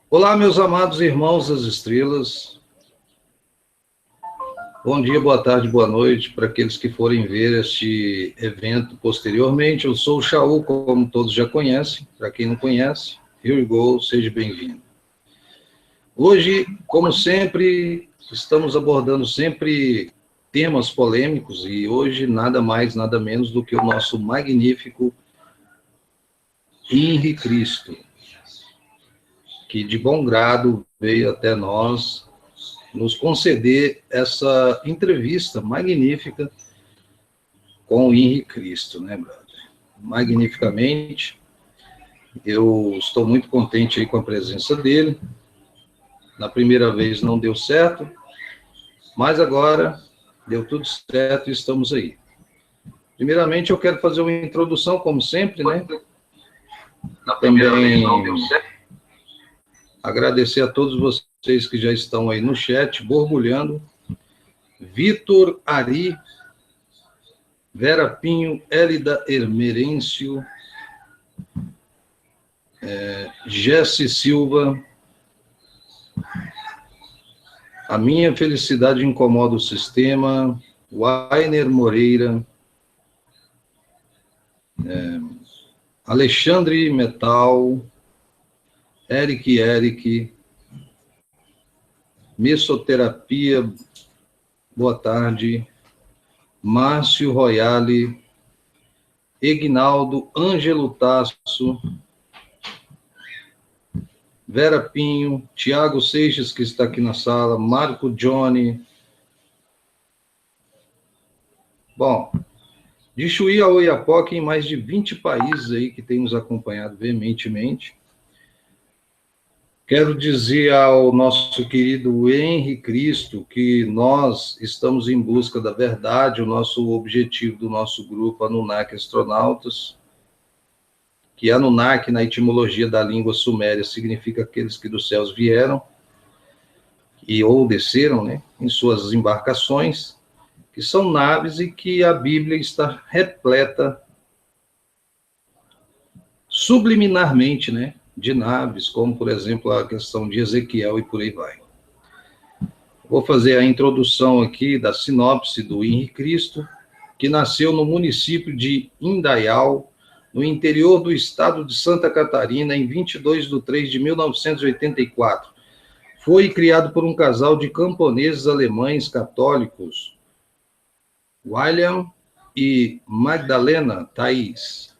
Olá, meus amados irmãos das estrelas. Bom dia, boa tarde, boa noite para aqueles que forem ver este evento posteriormente. Eu sou o Shaul, como todos já conhecem. Para quem não conhece, here we go, seja bem-vindo. Hoje, como sempre, estamos abordando sempre temas polêmicos e hoje nada mais, nada menos do que o nosso magnífico Henri Cristo, que de bom grado veio até nós nos conceder essa entrevista magnífica com o Henri Cristo, né, brother? Magnificamente. Eu estou muito contente aí com a presença dele. Na primeira vez não deu certo, mas agora deu tudo certo e estamos aí. Primeiramente, eu quero fazer uma introdução, como sempre, né? Também agradecer a todos vocês que já estão aí no chat, borbulhando. Vitor Ari, Vera Pinho, Hélida Hermerêncio, Jesse Silva, a minha felicidade incomoda o sistema, Wainer Moreira, Alexandre Metal, Eric, Messoterapia, boa tarde, Márcio Royale, Egnaldo, Ângelo Tasso, Vera Pinho, Tiago Seixas, que está aqui na sala, Marco Johnny. Bom, de Chuí a Oiapoque, em mais de 20 países aí que tem nos acompanhado veementemente. Quero dizer ao nosso querido Henri Cristo que nós estamos em busca da verdade, o nosso objetivo do nosso grupo Anunnaki Astronautas, que Anunnaki, na etimologia da língua suméria, significa aqueles que dos céus vieram, ou desceram, né, em suas embarcações, que são naves e que a Bíblia está repleta, subliminarmente, né, de naves, como, por exemplo, a questão de Ezequiel e por aí vai. Vou fazer a introdução aqui da sinopse do Henri Cristo, que nasceu no município de Indaial, no interior do estado de Santa Catarina, em 22 de 3 de 1984. Foi criado por um casal de camponeses alemães católicos, William e Magdalena Thais.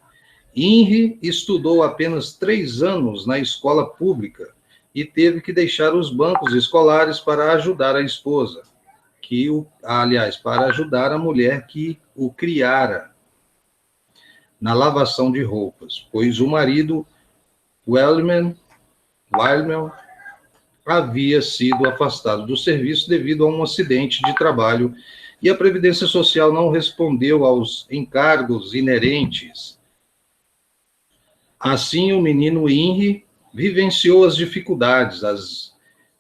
Henri estudou apenas 3 anos na escola pública e teve que deixar os bancos escolares para ajudar a esposa, para ajudar a mulher que o criara na lavação de roupas, pois o marido, Wilhelm, havia sido afastado do serviço devido a um acidente de trabalho e a Previdência Social não respondeu aos encargos inerentes. Assim, o menino Henri vivenciou as dificuldades, as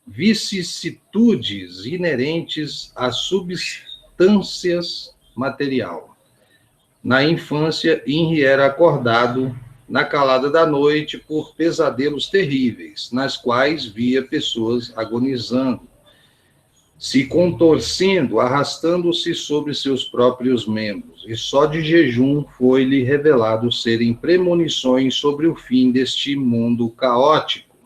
vicissitudes inerentes às substâncias material. Na infância, Henri era acordado na calada da noite por pesadelos terríveis, nas quais via pessoas agonizando, se contorcendo, arrastando-se sobre seus próprios membros, e só de jejum foi-lhe revelado serem premonições sobre o fim deste mundo caótico.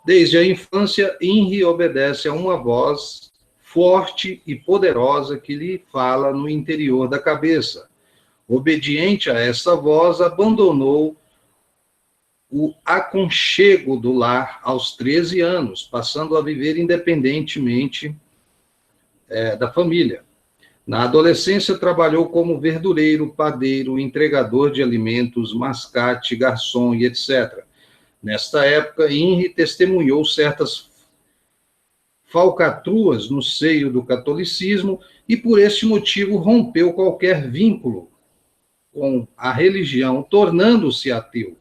Desde a infância, Henri obedece a uma voz forte e poderosa que lhe fala no interior da cabeça. Obediente a essa voz, abandonou o aconchego do lar aos 13 anos, passando a viver independentemente da família. Na adolescência, trabalhou como verdureiro, padeiro, entregador de alimentos, mascate, garçom e etc. Nesta época, Henri testemunhou certas falcatruas no seio do catolicismo e, por este motivo, rompeu qualquer vínculo com a religião, tornando-se ateu.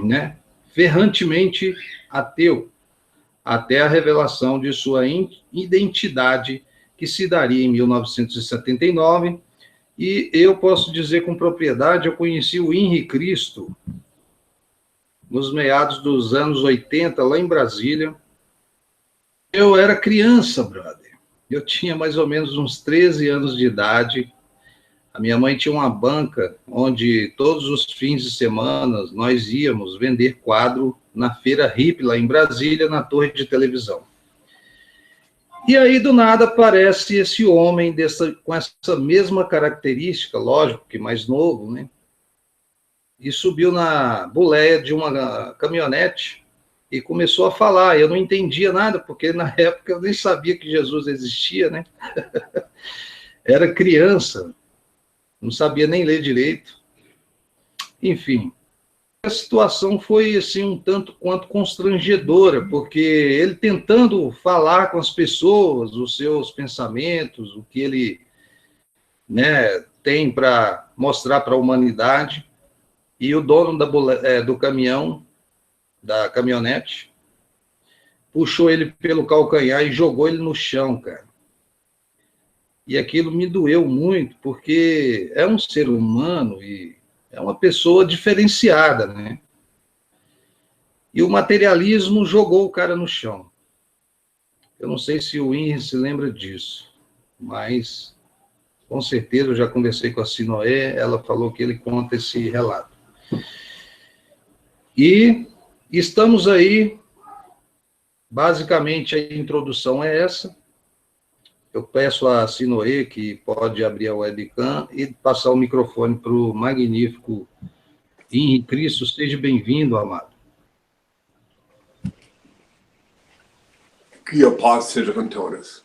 Né? Ferrantemente ateu, até a revelação de sua identidade, que se daria em 1979, e, 1979, e, eu posso dizer com propriedade, eu conheci o Henri Cristo, nos meados dos anos 80, lá em Brasília. Eu era criança, brother. Eu tinha mais ou menos uns 13 anos de idade. A minha mãe tinha uma banca onde todos os fins de semana nós íamos vender quadro na Feira Hippie, lá em Brasília, na torre de televisão. E aí, do nada, aparece esse homem com essa mesma característica, lógico que mais novo, né? E subiu na boleia de uma caminhonete e começou a falar. Eu não entendia nada, porque na época eu nem sabia que Jesus existia, né? Era criança, não sabia nem ler direito. Enfim, a situação foi assim um tanto quanto constrangedora, porque ele tentando falar com as pessoas, os seus pensamentos, o que ele, né, tem para mostrar para a humanidade, e o dono do caminhão, da caminhonete, puxou ele pelo calcanhar e jogou ele no chão, cara. E aquilo me doeu muito, porque é um ser humano e é uma pessoa diferenciada, né? E o materialismo jogou o cara no chão. Eu não sei se o Henry se lembra disso, mas com certeza eu já conversei com a Sinoé, ela falou que ele conta esse relato. E estamos aí, basicamente a introdução é essa. Eu peço a Sinoé que pode abrir a webcam e passar o microfone para o magnífico Henry Cristo. Seja bem-vindo, amado. Que a paz seja com todos.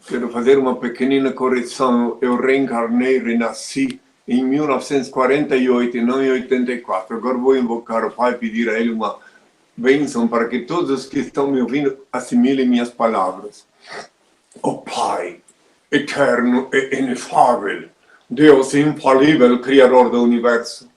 Quero fazer uma pequenina correção. Eu reencarnei, renasci em 1948 e não em 84. Agora vou invocar o Pai e pedir a Ele uma bênção para que todos os que estão me ouvindo assimilem minhas palavras. Ó Pai, eterno e inefável, Deus infalível, Criador do Universo,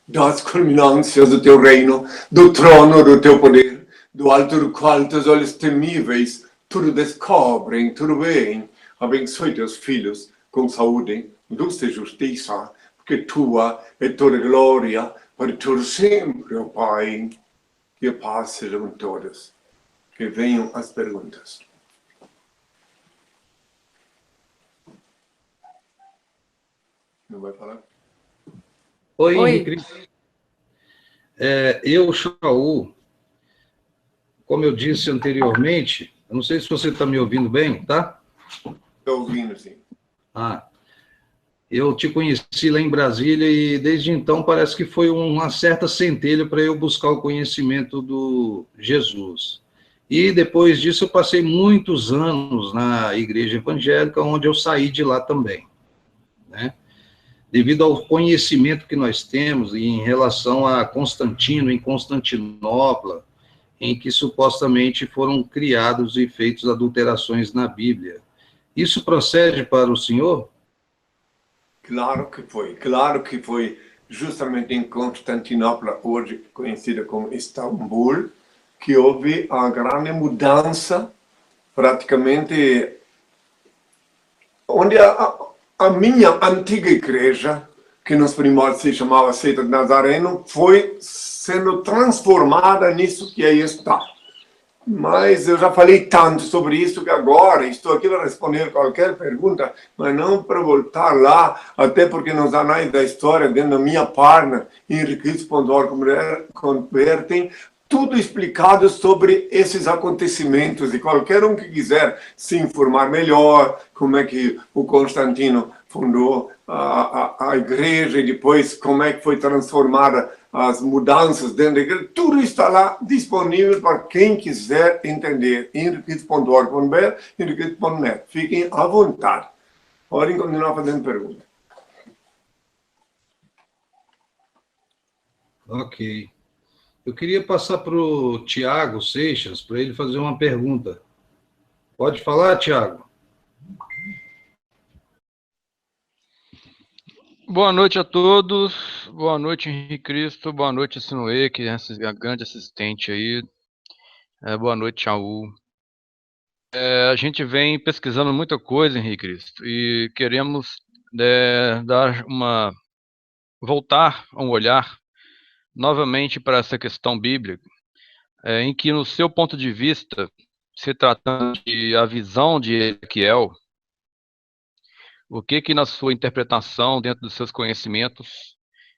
das culminâncias do Teu reino, do trono do Teu poder, do alto do qual Teus olhos temíveis tudo descobrem, tudo veem. Abençoe Teus filhos com saúde, luz e justiça, porque Tua é toda glória, para todo sempre, ó Pai. Que a paz seja com todos. Que venham as perguntas. Não vai falar? Oi, Henrique. Eu, Shaul, como eu disse anteriormente, eu não sei se você está me ouvindo bem, tá? Estou ouvindo, sim. Eu te conheci lá em Brasília e desde então parece que foi uma certa centelha para eu buscar o conhecimento do Jesus. E depois disso eu passei muitos anos na igreja evangélica, onde eu saí de lá também, né? Devido ao conhecimento que nós temos em relação a Constantino, em Constantinopla, em que supostamente foram criados e feitas adulterações na Bíblia. Isso procede para o senhor? Claro que foi justamente em Constantinopla, hoje conhecida como Istambul, que houve a grande mudança, praticamente, onde a minha antiga igreja, que nos primórdios se chamava Seita de Nazareno, foi sendo transformada nisso que aí está. Mas eu já falei tanto sobre isso que agora estou aqui para responder qualquer pergunta, mas não para voltar lá, até porque nos anais da história, dentro da minha página, henricristo.org, convertem tudo explicado sobre esses acontecimentos, e qualquer um que quiser se informar melhor, como é que o Constantino fundou a igreja e depois como é que foi transformada as mudanças dentro da igreja, tudo está lá disponível para quem quiser entender. henricristo.org.br, henricristo.net. Fiquem à vontade. Podem continuar fazendo perguntas. Ok. Eu queria passar para o Tiago Seixas, para ele fazer uma pergunta. Pode falar, Tiago? Boa noite a todos, boa noite Henrique Cristo, boa noite Sinoé, que é a grande assistente aí, boa noite Shaul. A gente vem pesquisando muita coisa, Henrique Cristo, e queremos voltar a um olhar novamente para essa questão bíblica, em que, no seu ponto de vista, se tratando de a visão de Ezequiel, o que na sua interpretação, dentro dos seus conhecimentos,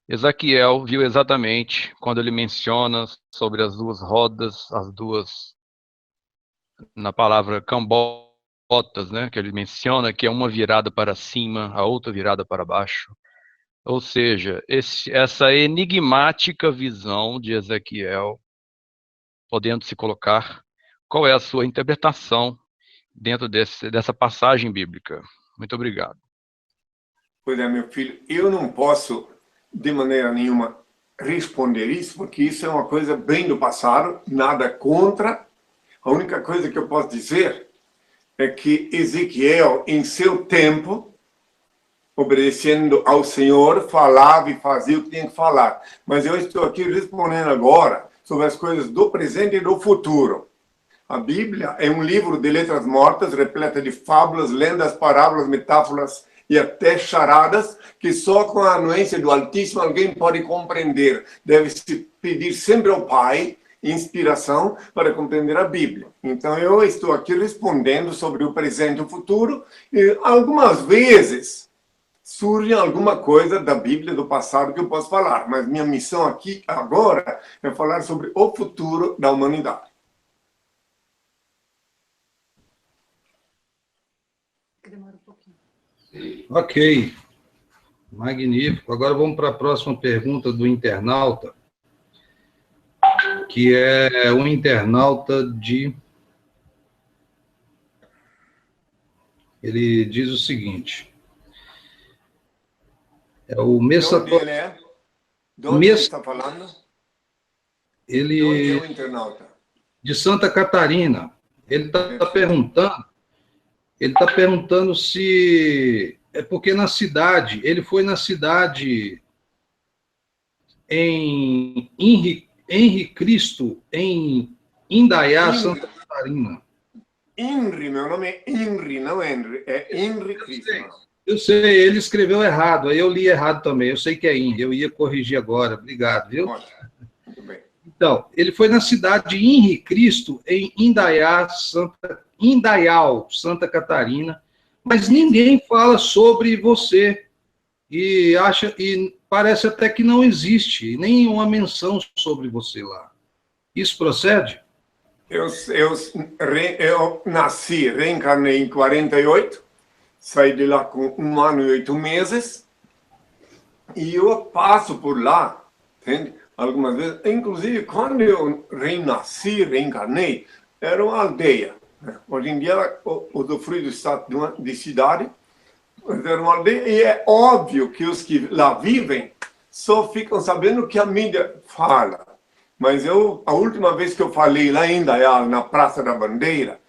Ezequiel viu exatamente quando ele menciona sobre as duas rodas, as duas, na palavra cambotas, né, que ele menciona que é uma virada para cima, a outra virada para baixo. Ou seja, essa enigmática visão de Ezequiel, podendo se colocar, qual é a sua interpretação dentro dessa passagem bíblica? Muito obrigado. Pois é, meu filho, eu não posso, de maneira nenhuma, responder isso, porque isso é uma coisa bem do passado, nada contra. A única coisa que eu posso dizer é que Ezequiel, em seu tempo, obedecendo ao Senhor, falava e fazia o que tinha que falar. Mas eu estou aqui respondendo agora sobre as coisas do presente e do futuro. A Bíblia é um livro de letras mortas, repleta de fábulas, lendas, parábolas, metáforas e até charadas, que só com a anuência do Altíssimo alguém pode compreender. Deve-se pedir sempre ao Pai inspiração para compreender a Bíblia. Então eu estou aqui respondendo sobre o presente e o futuro, e algumas vezes surge alguma coisa da Bíblia do passado que eu posso falar, mas minha missão aqui agora é falar sobre o futuro da humanidade. Demora um pouquinho. Ok, magnífico. Agora vamos para a próxima pergunta do internauta, que é um internauta de... Ele diz o seguinte... É o Messa... De onde ele é? De onde ele está falando? Ele... De onde é o internauta? De Santa Catarina. Ele está perguntando se... É porque na cidade, ele foi na cidade em Henri Cristo, em Indaiá, Santa Catarina. Henri, meu nome é Henri, não Henry, é Henri Cristo. Eu sei, ele escreveu errado, aí eu li errado também, eu sei que é Henri, eu ia corrigir agora, obrigado, viu? Muito bem. Então, ele foi na cidade de Henri Cristo, em Indaial, Santa Catarina, mas ninguém fala sobre você, e parece até que não existe nenhuma menção sobre você lá. Isso procede? Eu nasci, reencarnei em 48, saí de lá com 1 ano e 8 meses, e eu passo por lá, entende? Algumas vezes, inclusive quando eu reencarnei, era uma aldeia. Né? Hoje em dia ela usufrui do status de cidade, mas era uma aldeia, e é óbvio que os que lá vivem só ficam sabendo o que a mídia fala. Mas a última vez que eu falei lá em Indaial, na Praça da Bandeira,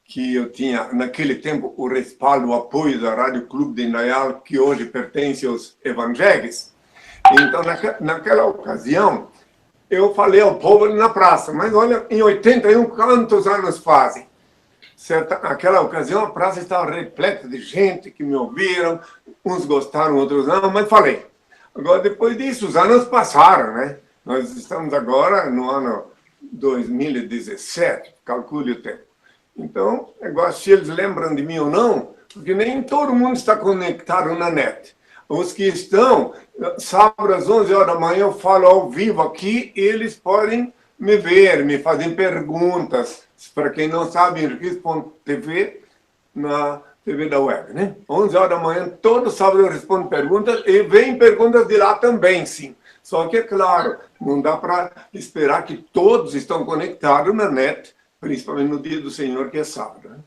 que eu tinha, naquele tempo, o respaldo, o apoio da Rádio Clube de Indaial, que hoje pertence aos evangélicos. Então, naquela ocasião, eu falei ao povo ali na praça, mas olha, em 81, quantos anos fazem? Naquela ocasião, a praça estava repleta de gente que me ouviram, uns gostaram, outros não, mas falei. Agora, depois disso, os anos passaram, né? Nós estamos agora no ano 2017, calcule o tempo. Então, agora, se eles lembram de mim ou não, porque nem todo mundo está conectado na net. Os que estão, sábado às 11 horas da manhã, eu falo ao vivo aqui, eles podem me ver, me fazem perguntas. Para quem não sabe, Enriquez.tv, na TV da web, né? 11 horas da manhã, todo sábado eu respondo perguntas, e vem perguntas de lá também, sim. Só que, é claro, não dá para esperar que todos estão conectados na net, principalmente no dia do Senhor, que é sábado. Né?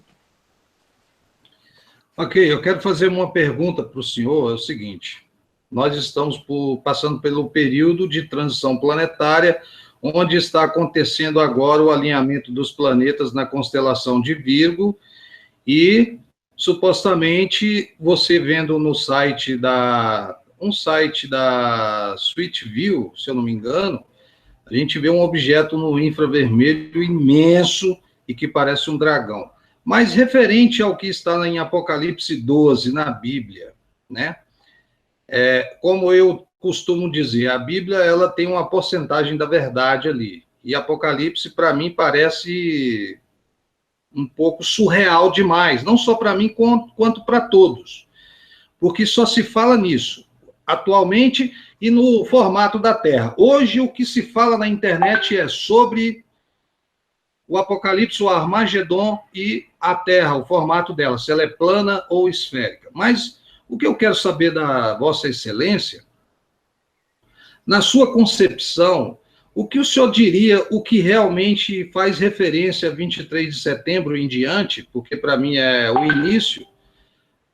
Ok, eu quero fazer uma pergunta para o senhor, é o seguinte, nós estamos passando pelo período de transição planetária, onde está acontecendo agora o alinhamento dos planetas na constelação de Virgo, e, supostamente, você vendo no site da Sweet View, se eu não me engano, a gente vê um objeto no infravermelho imenso e que parece um dragão. Mas referente ao que está em Apocalipse 12, na Bíblia, né? Como eu costumo dizer, a Bíblia ela tem uma porcentagem da verdade ali. E Apocalipse, para mim, parece um pouco surreal demais, não só para mim, quanto para todos. Porque só se fala nisso, atualmente, e no formato da Terra. Hoje, o que se fala na internet é sobre o Apocalipse, o Armagedon e a Terra, o formato dela, se ela é plana ou esférica. Mas o que eu quero saber da Vossa Excelência, na sua concepção, o que o senhor diria, o que realmente faz referência a 23 de setembro em diante, porque para mim é o início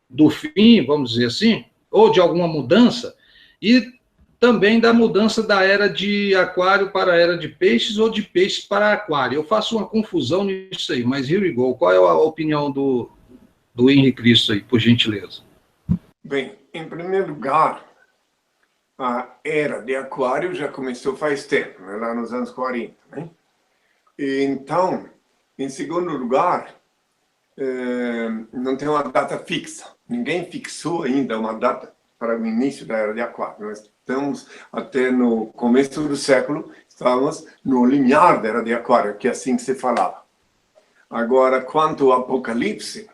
do fim, vamos dizer assim, ou de alguma mudança, e também da mudança da era de aquário para a era de peixes, ou de peixes para aquário. Eu faço uma confusão nisso aí, mas here we go. Qual é a opinião do Henrique Cristo aí, por gentileza? Bem, em primeiro lugar, a era de aquário já começou faz tempo, né? Lá nos anos 40. Né? E então, em segundo lugar, não tem uma data fixa. Ninguém fixou ainda uma data para o início da era de aquário. Nós estamos até no começo do século, estávamos no limiar da era de aquário, que é assim que se falava. Agora, quanto ao Apocalipse,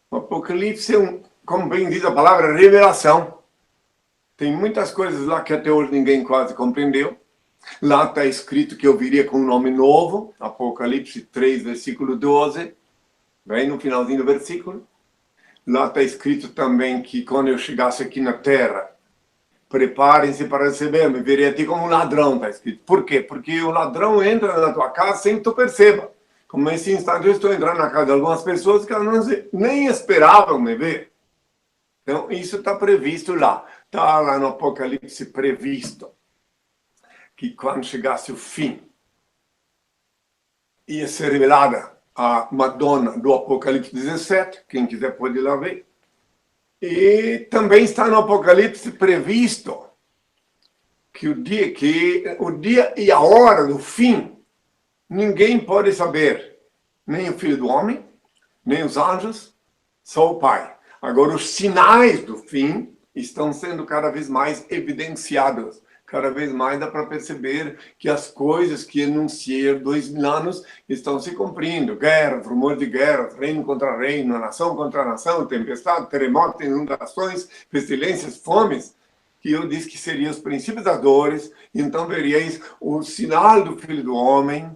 o Apocalipse é, como bem diz a palavra, revelação. Tem muitas coisas lá que até hoje ninguém quase compreendeu. Lá está escrito que eu viria com um nome novo, Apocalipse 3, versículo 12, bem no finalzinho do versículo. Lá está escrito também que quando eu chegasse aqui na terra, preparem-se para receber-me, virei a ti como um ladrão, está escrito. Por quê? Porque o ladrão entra na tua casa sem que tu perceba. Como nesse instante eu estou entrando na casa de algumas pessoas que elas nem esperavam me ver. Então, isso está previsto lá. Está lá no Apocalipse previsto que quando chegasse o fim, ia ser revelada a Madonna do Apocalipse 17, quem quiser pode ir lá ver. E também está no Apocalipse previsto que o dia e a hora do fim, ninguém pode saber, nem o Filho do Homem, nem os anjos, só o Pai. Agora, os sinais do fim estão sendo cada vez mais evidenciados. Cada vez mais dá para perceber que as coisas que enunciei há 2000 anos estão se cumprindo. Guerras, rumores de guerras, reino contra reino, nação contra nação, tempestade, terremoto, inundações, pestilências, fomes, que eu disse que seriam os princípios das dores. Então veríeis o sinal do Filho do Homem.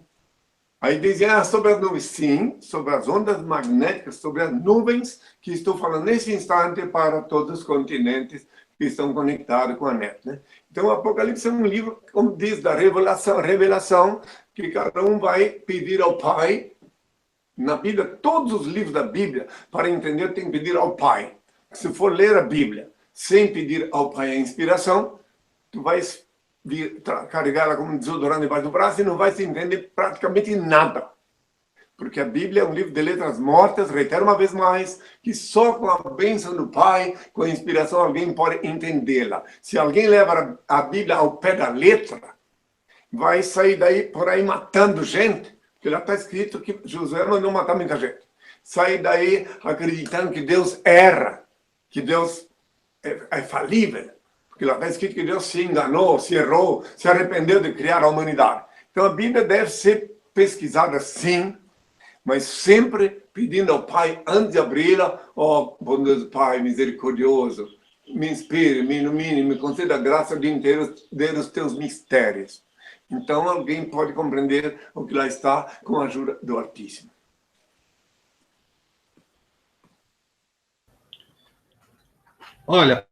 Aí dizia sobre as nuvens, sim, sobre as ondas magnéticas, sobre as nuvens, que estou falando nesse instante para todos os continentes que estão conectados com a net. Né? Então, o Apocalipse é um livro, como diz, da revelação, que cada um vai pedir ao Pai. Na Bíblia, todos os livros da Bíblia, para entender, tem que pedir ao Pai. Se for ler a Bíblia sem pedir ao Pai a inspiração, tu vais carregar ela como um desodorante debaixo do braço e não vai se entender praticamente nada. Porque a Bíblia é um livro de letras mortas, reitero uma vez mais, que só com a bênção do Pai, com a inspiração, alguém pode entendê-la. Se alguém leva a Bíblia ao pé da letra, vai sair daí por aí matando gente, porque lá está escrito que Josué mandou matar muita gente. Sai daí acreditando que Deus erra, que Deus é falível. Porque lá está escrito que Deus se enganou, se errou, se arrependeu de criar a humanidade. Então a Bíblia deve ser pesquisada sim, mas sempre pedindo ao Pai, antes de abri-la, ó bondoso Pai, misericordioso, me inspire, me ilumine, me conceda a graça de entender os teus mistérios. Então alguém pode compreender o que lá está com a ajuda do Altíssimo. Olha,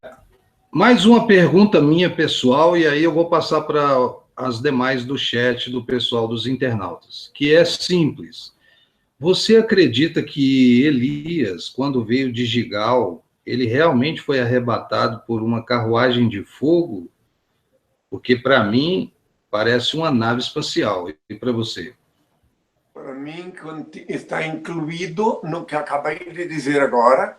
mais uma pergunta minha, pessoal, e aí eu vou passar para as demais do chat, do pessoal dos internautas, que é simples. Você acredita que Elias, quando veio de Gigal, ele realmente foi arrebatado por uma carruagem de fogo? Porque, para mim, parece uma nave espacial. E para você? Para mim, está incluído no que acabei de dizer agora,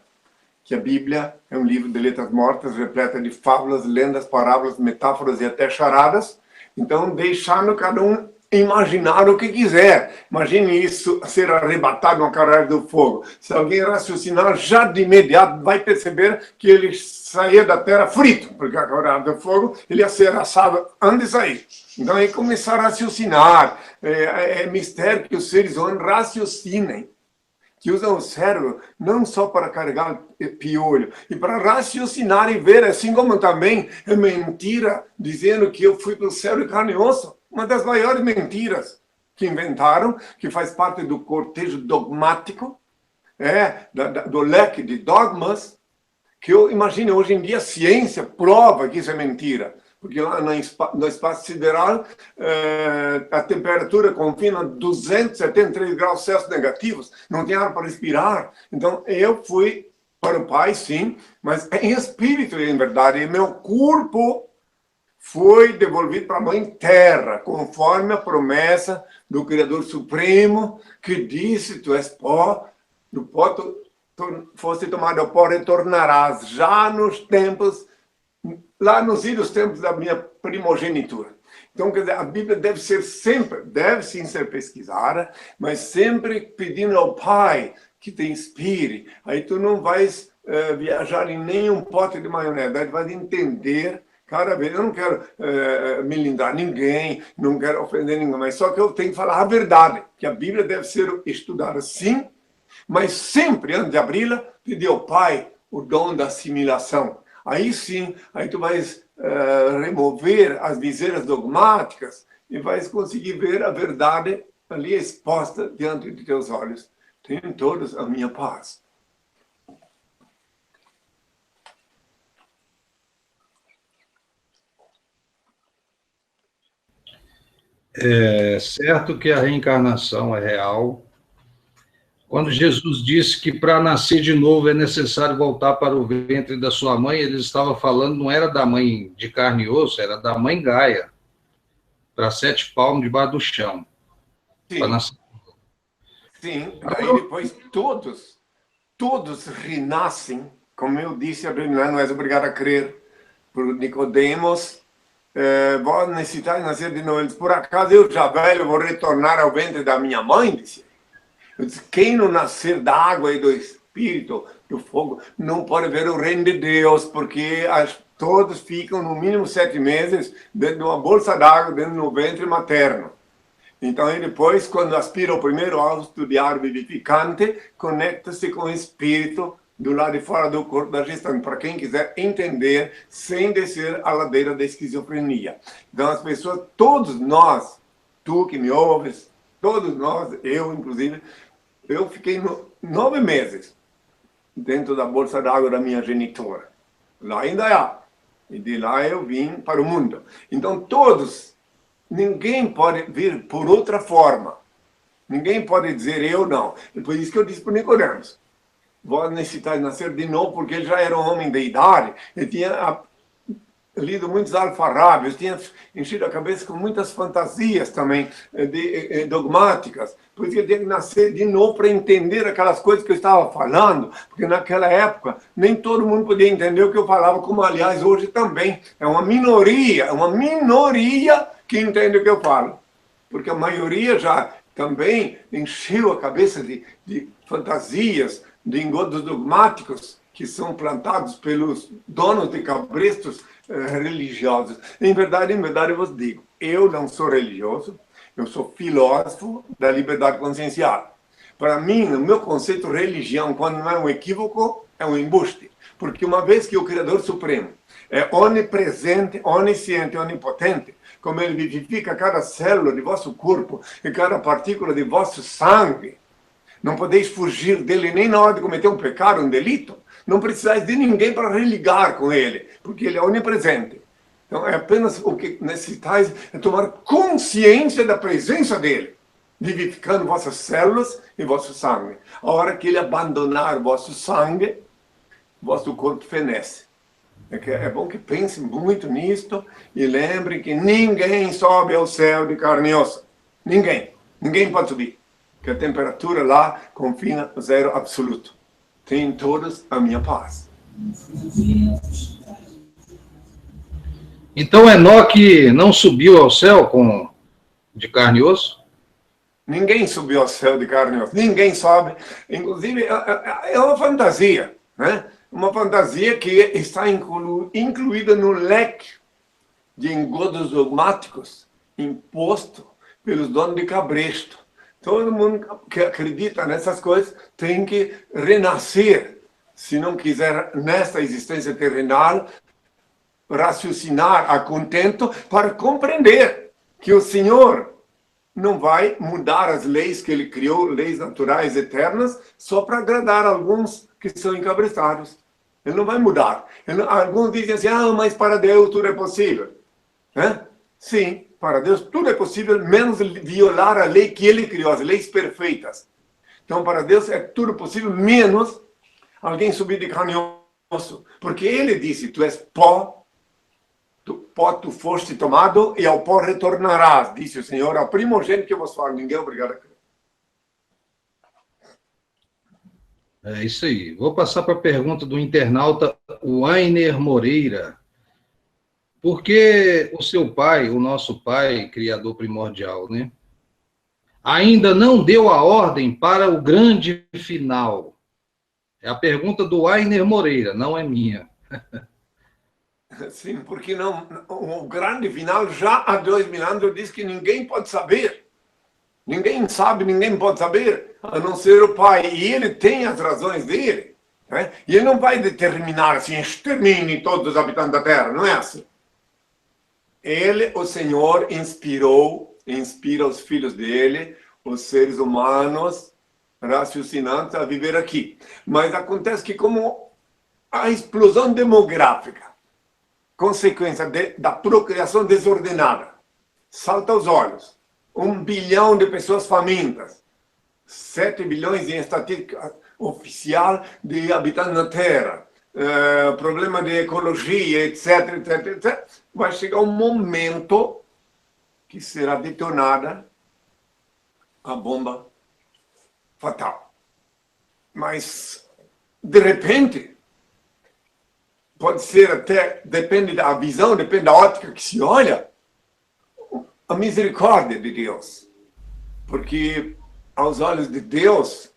que a Bíblia é um livro de letras mortas, repleta de fábulas, lendas, parábolas, metáforas e até charadas. Então, deixando cada um imaginar o que quiser. Imagine isso, ser arrebatado no carreira do fogo. Se alguém raciocinar, já de imediato vai perceber que ele saía da terra frito, porque a carreira do fogo, ele ia ser assado antes de sair. Então, ele começar a raciocinar. É mistério que os seres humanos raciocinem, que usam o cérebro não só para carregar piolho, e para raciocinar e ver, assim como também é mentira, dizendo que eu fui para o céu de carne e osso. Uma das maiores mentiras que inventaram, que faz parte do cortejo dogmático, do leque de dogmas, que eu imagino, hoje em dia a ciência prova que isso é mentira. Porque lá no espaço sideral, a temperatura confina a 273 graus Celsius negativos, não tem ar para respirar. Então, eu fui para o Pai, sim, mas em espírito, em verdade, e meu corpo foi devolvido para a Mãe Terra, conforme a promessa do Criador Supremo, que disse, tu és pó, do pó tu foste tomado ao pó, retornarás, já nos tempos, lá nos idos tempos da minha primogenitura. Então, quer dizer, a Bíblia deve sim ser pesquisada, mas sempre pedindo ao Pai que te inspire. Aí tu não vais viajar em nenhum pote de maionese, aí tu vais entender cada vez. Eu não quero melindrar ninguém, não quero ofender ninguém, mas só que eu tenho que falar a verdade, que a Bíblia deve ser estudada sim, mas sempre, antes de abri-la, pedir ao Pai o dom da assimilação. Aí sim, aí tu vais remover as viseiras dogmáticas e vais conseguir ver a verdade ali exposta diante de teus olhos. Tenham todos a minha paz. É certo que a reencarnação é real. Quando Jesus disse que para nascer de novo é necessário voltar para o ventre da sua mãe, ele estava falando, não era da mãe de carne e osso, era da mãe Gaia, para 7 palmos debaixo do chão. Sim, Nascer. Sim. Aí depois todos renascem, como eu disse, não és obrigado a crer, por Nicodemos, vou necessitar de nascer de novo. Por acaso eu já velho vou retornar ao ventre da minha mãe, disse. Eu disse, quem não nascer da água e do Espírito, do fogo, não pode ver o reino de Deus, porque todos ficam no mínimo 7 meses dentro de uma bolsa d'água, dentro do ventre materno. Então, e depois, quando aspira o primeiro hálito de ar vivificante, conecta-se com o Espírito do lado de fora do corpo da gestante, para quem quiser entender, sem descer a ladeira da esquizofrenia. Então, as pessoas, todos nós, tu que me ouves, todos nós, eu inclusive, eu fiquei 9 meses dentro da bolsa d'água da minha genitora. Lá ainda há. E de lá eu vim para o mundo. Então todos, ninguém pode vir por outra forma. Ninguém pode dizer eu não. E por isso que eu disse para o Nicodemos, vou necessitar de nascer de novo, porque ele já era um homem de idade, ele tinha lido muitos alfarrábios, tinha enchido a cabeça com muitas fantasias também dogmáticas, por isso ele tinha que nascer de novo para entender aquelas coisas que eu estava falando, porque naquela época nem todo mundo podia entender o que eu falava, como aliás hoje também, é uma minoria que entende o que eu falo, porque a maioria já também encheu a cabeça de fantasias, de engodos dogmáticos, que são plantados pelos donos de cabrestos religiosos. Em verdade eu vos digo, eu não sou religioso, eu sou filósofo da liberdade consciencial. Para mim, o meu conceito de religião, quando não é um equívoco, é um embuste. Porque uma vez que o Criador Supremo é onipresente, onisciente, onipotente, como ele vivifica cada célula de vosso corpo e cada partícula de vosso sangue, não podeis fugir dele nem na hora de cometer um pecado, um delito. Não precisais de ninguém para religar com ele, porque ele é onipresente. Então, é apenas o que necessitais é tomar consciência da presença dele, vivificando vossas células e vosso sangue. A hora que ele abandonar vosso sangue, vosso corpo fenece. É bom que pensem muito nisto e lembrem que ninguém sobe ao céu de carne e osso. Ninguém pode subir. Que a temperatura lá confina a zero absoluto. Tenham todos a minha paz. Então Enoque não subiu ao céu com De carne e osso? Ninguém subiu ao céu de carne e osso. Ninguém sobe. Inclusive, é uma fantasia, né? Uma fantasia que está incluída no leque de engodos dogmáticos imposto pelos donos de cabresto. Todo mundo que acredita nessas coisas tem que renascer, se não quiser, nesta existência terrenal, raciocinar a contento para compreender que o Senhor não vai mudar as leis que ele criou, leis naturais eternas, só para agradar alguns que são encabrestados. Ele não vai mudar. Alguns dizem assim, mas para Deus tudo é possível. Né? Sim, para Deus tudo é possível, menos violar a lei que ele criou, as leis perfeitas. Então, para Deus é tudo possível, menos alguém subir de carne e osso. Porque ele disse, tu és pó, do pó tu foste tomado e ao pó retornarás, disse o Senhor, ao primogênito que eu vos falo. Ninguém é obrigado a crer. É isso aí. Vou passar para a pergunta do internauta Wainer Moreira. Por que o seu pai, o nosso pai, criador primordial, né, ainda não deu a ordem para o grande final? É a pergunta do Wainer Moreira, não é minha. Sim, porque não, o grande final já há 2000 anos diz que ninguém pode saber. Ninguém sabe, ninguém pode saber, a não ser o Pai. E ele tem as razões dele. Né? E ele não vai determinar assim, extermine todos os habitantes da Terra, não é assim. Ele, o Senhor, inspira os filhos dele, os seres humanos raciocinantes a viver aqui. Mas acontece que como a explosão demográfica, consequência da procriação desordenada, salta aos olhos. 1 bilhão de pessoas famintas, 7 bilhões em estatística oficial de habitantes na Terra, problema de ecologia, etc, etc, etc. Vai chegar um momento que será detonada a bomba fatal. Mas, de repente, pode ser até, depende da visão, depende da ótica que se olha, a misericórdia de Deus. Porque, aos olhos de Deus,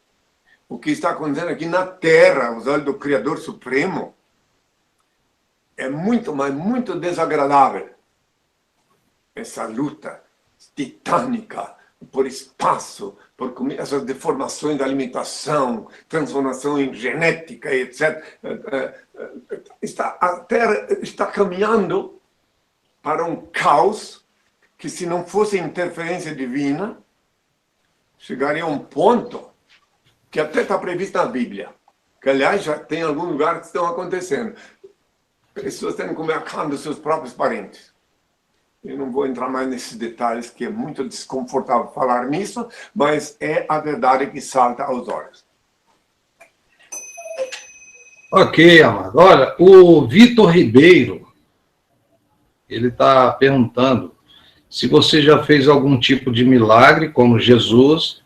o que está acontecendo aqui na Terra, aos olhos do Criador Supremo, é muito, mas muito desagradável. Essa luta titânica por espaço, por essas deformações da alimentação, transformação em genética, etc. A Terra está caminhando para um caos que, se não fosse interferência divina, chegaria a um ponto que até está previsto na Bíblia, que, aliás, já tem algum lugar que estão acontecendo. Pessoas tendo que comer a carne dos seus próprios parentes. Eu não vou entrar mais nesses detalhes, que é muito desconfortável falar nisso, mas é a verdade que salta aos olhos. Ok, amado. Olha, o Vitor Ribeiro, ele está perguntando se você já fez algum tipo de milagre, como Jesus,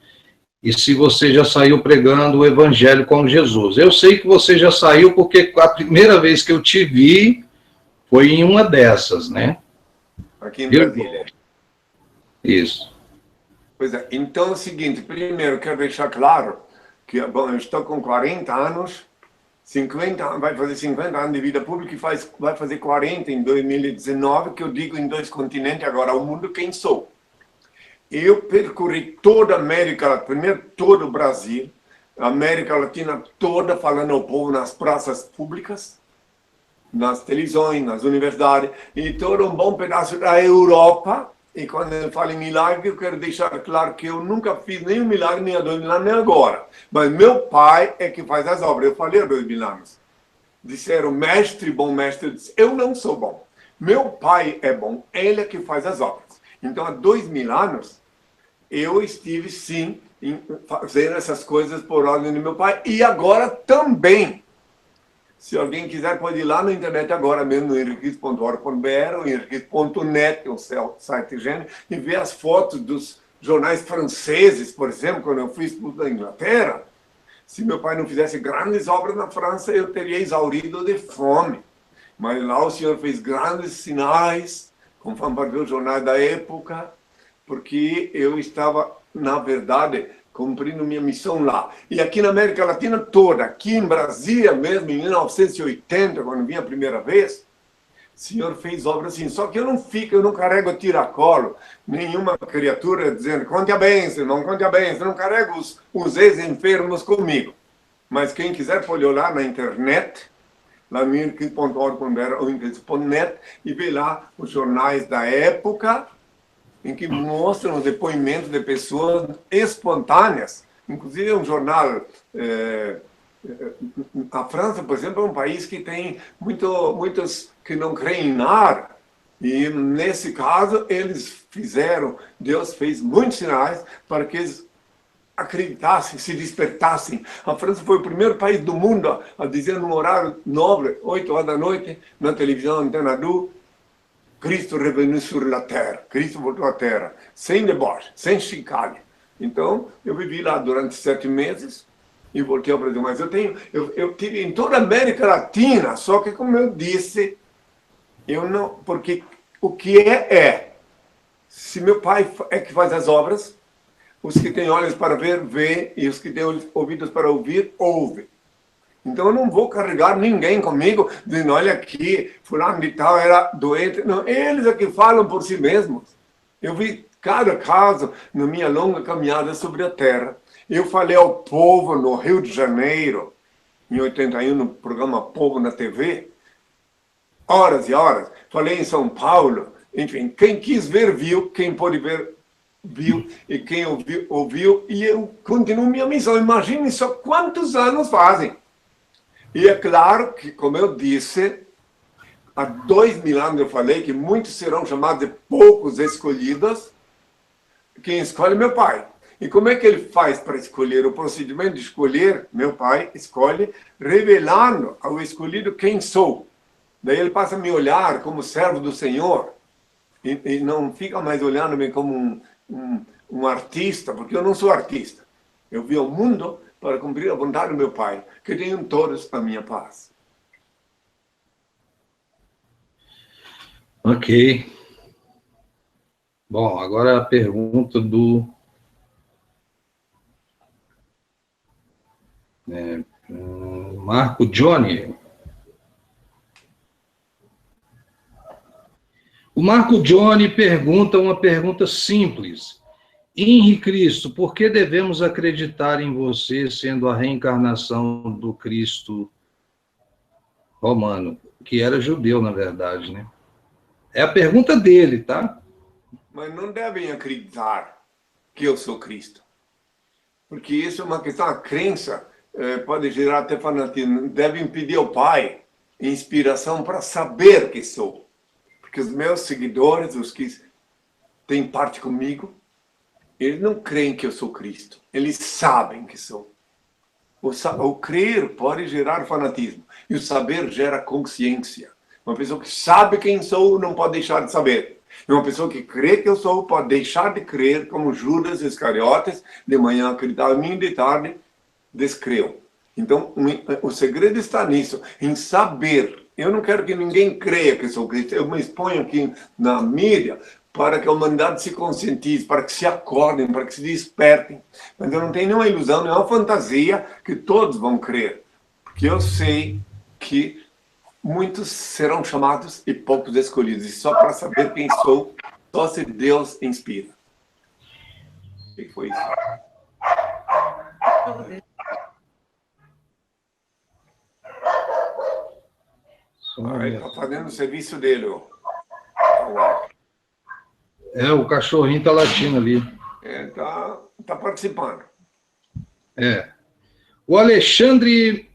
e se você já saiu pregando o evangelho como Jesus. Eu sei que você já saiu, porque a primeira vez que eu te vi foi em uma dessas, né? Aqui em Brasília. Isso. Pois é. Então é o seguinte, primeiro eu quero deixar claro que, bom, eu estou com 40 anos, 50, vai fazer 50 anos de vida pública e vai fazer 40 em 2019, que eu digo em 2 continentes, agora ao mundo, quem sou. Eu percorri toda a América Latina, primeiro todo o Brasil, a América Latina toda, falando ao povo nas praças públicas, nas televisões, nas universidades, e todo um bom pedaço da Europa. E quando eu falo em milagre, eu quero deixar claro que eu nunca fiz nenhum milagre, nem há 2000 anos, nem agora. Mas meu pai é que faz as obras. Eu falei há 2000 anos. Disseram, mestre, bom mestre. Eu disse, eu não sou bom. Meu pai é bom, ele é que faz as obras. Então, há 2000 anos, eu estive, sim, fazendo essas coisas por ordem do meu pai. E agora também. Se alguém quiser, pode ir lá na internet agora mesmo, no henriquez.org.br ou henriquez.net, um site gênero, e ver as fotos dos jornais franceses, por exemplo, quando eu fui expulso da Inglaterra. Se meu pai não fizesse grandes obras na França, eu teria exaurido de fome. Mas lá o senhor fez grandes sinais, conforme para ver os jornais da época, porque eu estava, na verdade, cumprindo minha missão lá. E aqui na América Latina toda, aqui em Brasília mesmo, em 1980, quando vim a primeira vez, o Senhor fez obras assim. Só que eu não carrego tiracolo, nenhuma criatura dizendo, conte a bênção, não conte a bênção, não carrego os ex-enfermos comigo. Mas quem quiser pode olhar na internet, lamirkis.org.br ou inglês.net, e ver lá os jornais da época, em que mostram os depoimentos de pessoas espontâneas. Inclusive, um jornal... a França, por exemplo, é um país que tem muitos que não creem em nada. E, nesse caso, Deus fez muitos sinais para que eles acreditassem, se despertassem. A França foi o primeiro país do mundo a dizer num horário nobre, 8 horas da noite, na televisão Antena 2, Cristo revenu sur la terre, Cristo voltou à terra, sem deboche, sem chicane. Então, eu vivi lá durante 7 meses e voltei ao Brasil. Mas eu tive em toda a América Latina, só que, como eu disse, porque o que é. Se meu pai é que faz as obras, os que têm olhos para ver, vê, e os que têm ouvidos para ouvir, ouve. Então eu não vou carregar ninguém comigo, dizendo, olha aqui, fulano de tal era doente. Não, eles é que falam por si mesmos. Eu vi cada caso na minha longa caminhada sobre a terra. Eu falei ao povo no Rio de Janeiro, em 81, no programa Povo na TV, horas e horas. Falei em São Paulo, enfim, quem quis ver, viu, quem pôde ver, viu, e quem ouviu, e eu continuo minha missão. Imagine só quantos anos fazem. E é claro que, como eu disse, há 2000 anos eu falei que muitos serão chamados de poucos escolhidos. Quem escolhe é meu pai. E como é que ele faz para escolher? O procedimento de escolher, meu pai escolhe, revelando ao escolhido quem sou. Daí ele passa a me olhar como servo do Senhor. E não fica mais olhando-me como um artista, porque eu não sou artista. Eu vi o mundo para cumprir a vontade do meu Pai, que tenham todos a minha paz. Ok. Bom, agora a pergunta do... Marco Johnny. O Marco Johnny pergunta uma pergunta simples. Henri Cristo, por que devemos acreditar em você sendo a reencarnação do Cristo romano, que era judeu, na verdade, né? É a pergunta dele, tá? Mas não devem acreditar que eu sou Cristo. Porque isso é uma questão, a crença pode gerar até fanatismo. Devem pedir ao Pai inspiração para saber que sou. Porque os meus seguidores, os que têm parte comigo, eles não creem que eu sou Cristo. Eles sabem que sou. O crer pode gerar fanatismo. E o saber gera consciência. Uma pessoa que sabe quem sou não pode deixar de saber. E uma pessoa que crê que eu sou pode deixar de crer, como Judas Iscariotes, de manhã acreditava em mim, de tarde descreu. Então, o segredo está nisso, em saber. Eu não quero que ninguém creia que sou Cristo. Eu me exponho aqui na mídia para que a humanidade se conscientize, para que se acordem, para que se despertem. Mas eu não tenho nenhuma ilusão, nenhuma fantasia que todos vão crer. Porque eu sei que muitos serão chamados e poucos escolhidos. E só para saber quem sou, só se Deus inspira. O que foi isso? Ele está fazendo o serviço dele. Ó. O cachorrinho está latindo ali. Tá participando. O Alexandre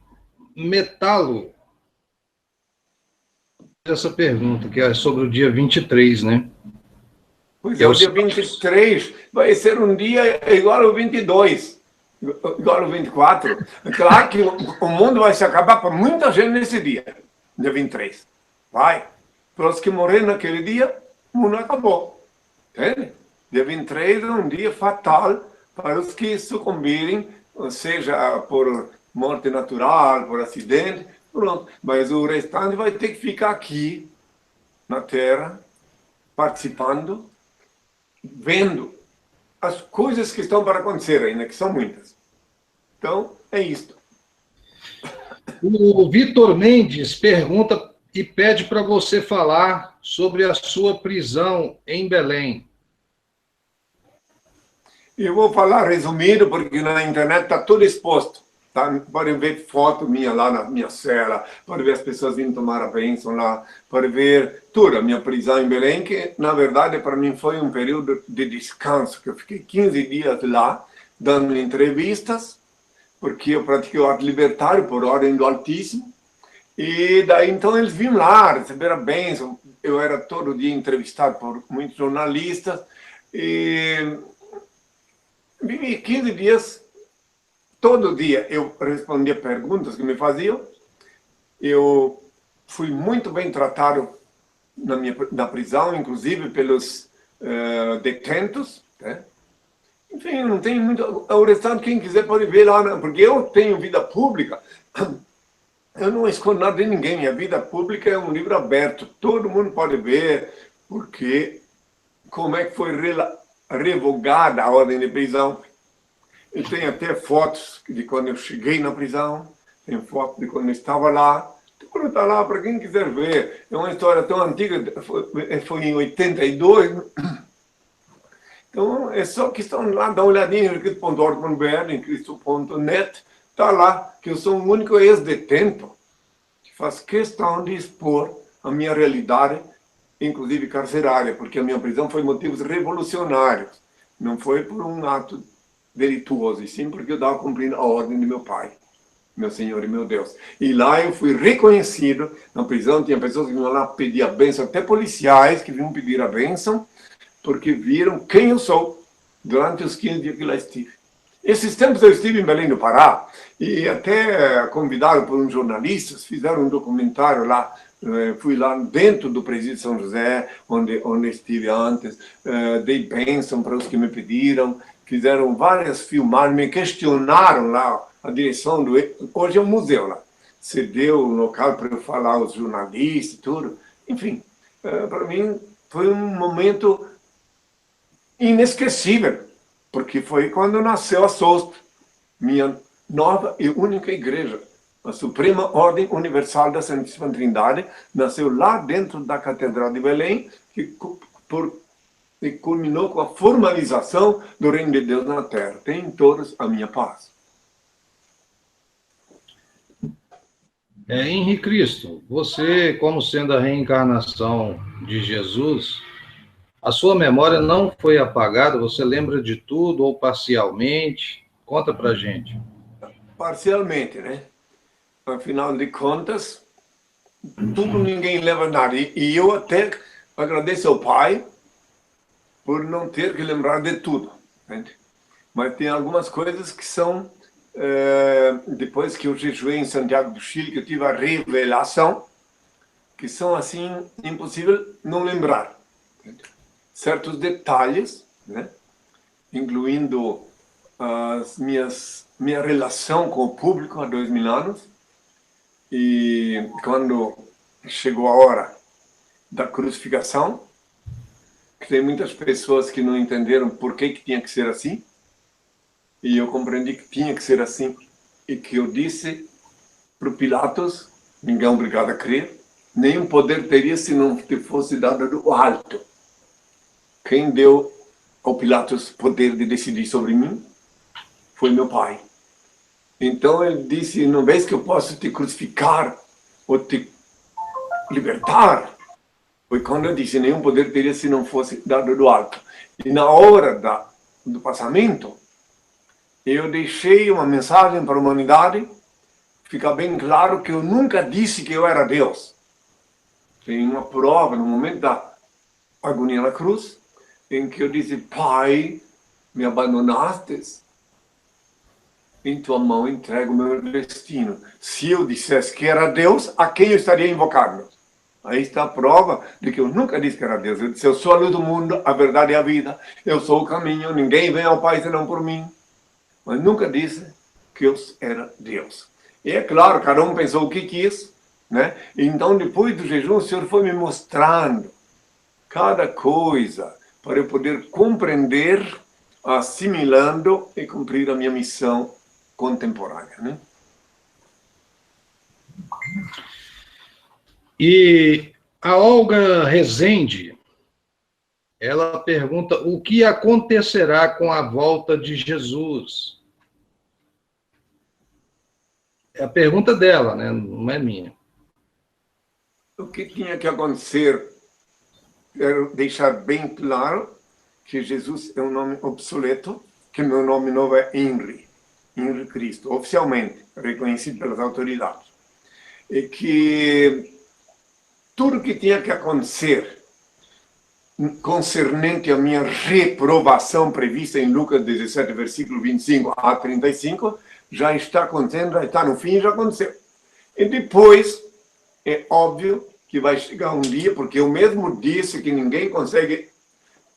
Metalo. Essa pergunta, que é sobre o dia 23, né? Pois é, o dia 23 vai ser um dia igual ao 22, igual ao 24. É claro que o mundo vai se acabar para muita gente nesse dia 23. Vai. Para os que morreram naquele dia, o mundo acabou. Entende? Dia 23 é um dia fatal para os que sucumbirem, seja por morte natural, por acidente, pronto. Mas o restante vai ter que ficar aqui, na Terra, participando vendo as coisas que estão para acontecer ainda, que são muitas. Então, é isto. O Vitor Mendes pergunta e pede para você falar sobre a sua prisão em Belém. Eu vou falar resumido, porque na internet está tudo exposto. Tá? Podem ver foto minha lá na minha cela, podem ver as pessoas vindo tomar a bênção lá, podem ver tudo, a minha prisão em Belém, que na verdade para mim foi um período de descanso, que eu fiquei 15 dias lá, dando entrevistas, porque eu pratiquei o ato libertário por ordem do Altíssimo, e daí então eles vinham lá, receberam a bênção, eu era todo dia entrevistado por muitos jornalistas, e vivi 15 dias. Todo dia eu respondia perguntas que me faziam. Eu fui muito bem tratado na prisão, inclusive pelos detentos. Né? Enfim, não tem muito. O restante, quem quiser pode ver lá, né? Porque eu tenho vida pública. Eu não escondo nada de ninguém. Minha vida pública é um livro aberto. Todo mundo pode ver, porque como é que foi revogada a ordem de prisão. Eu tenho até fotos de quando eu cheguei na prisão, tem fotos de quando eu estava lá. Tudo está lá para quem quiser ver. É uma história tão antiga, foi em 82. Então, é só questão lá, dá uma olhadinha em cristo.org.br, em cristo.net, está lá que eu sou o único ex-detento que faz questão de expor a minha realidade, inclusive carcerária, porque a minha prisão foi motivos revolucionários, não foi por um ato delituoso, e sim porque eu estava cumprindo a ordem de meu pai, meu Senhor e meu Deus. E lá eu fui reconhecido, na prisão tinha pessoas que vinham lá pedir a bênção, até policiais que vinham pedir a bênção, porque viram quem eu sou durante os 15 dias que lá estive. Esses tempos eu estive em Belém do Pará, e até convidado por uns jornalistas, fizeram um documentário lá, fui lá dentro do presídio de São José, onde estive antes, dei bênção para os que me pediram, fizeram várias filmagens, me questionaram lá, a direção do... Hoje é um museu lá. Cedeu o local para eu falar aos jornalistas e tudo. Enfim, para mim foi um momento inesquecível, porque foi quando nasceu a SOSP, minha nova e única igreja. A Suprema Ordem Universal da Santíssima Trindade nasceu lá dentro da Catedral de Belém, que e culminou com a formalização do reino de Deus na terra. Tenham todos a minha paz. Henri Cristo, você, como sendo a reencarnação de Jesus, a sua memória não foi apagada? Você lembra de tudo ou parcialmente? Conta pra gente. Parcialmente, né? Afinal de contas, tudo ninguém leva nada. E eu até agradeço ao Pai por não ter que lembrar de tudo. Entende? Mas tem algumas coisas que são, depois que eu jejuei em Santiago do Chile, que eu tive a revelação, que são assim, impossível não lembrar. Entende? Certos detalhes, né? Incluindo minha relação com o público há 2000 anos, e quando chegou a hora da crucificação, que tem muitas pessoas que não entenderam por que tinha que ser assim, e eu compreendi que tinha que ser assim, e que eu disse para o Pilatos, ninguém é obrigado a crer, nenhum poder teria se não te fosse dado do alto. Quem deu ao Pilatos poder de decidir sobre mim foi meu Pai. Então ele disse, não vês que eu posso te crucificar ou te libertar? Foi quando eu disse, nenhum poder teria se não fosse dado do alto. E na hora do passamento, eu deixei uma mensagem para a humanidade, fica bem claro que eu nunca disse que eu era Deus. Tem uma prova no momento da agonia na cruz, em que eu disse, Pai, me abandonastes, em tua mão entrego o meu destino. Se eu dissesse que era Deus, a quem eu estaria invocando? Aí está a prova de que eu nunca disse que era Deus. Eu disse, eu sou a luz do mundo, a verdade e a vida. Eu sou o caminho, ninguém vem ao Pai senão por mim. Mas nunca disse que eu era Deus. E é claro, cada um pensou o que quis, né? Então, depois do jejum, o Senhor foi me mostrando cada coisa, para eu poder compreender, assimilando e cumprir a minha missão contemporânea, né? E a Olga Rezende, ela pergunta o que acontecerá com a volta de Jesus. É a pergunta dela, né? Não é minha. O que tinha que acontecer, quero deixar bem claro que Jesus é um nome obsoleto, que meu nome novo é Henry Cristo, oficialmente reconhecido pelas autoridades. E que tudo que tinha que acontecer concernente à minha reprovação prevista em Lucas 17, versículo 25 a 35, já está acontecendo, já está no fim, já aconteceu. E depois, é óbvio que vai chegar um dia, porque eu mesmo disse que ninguém consegue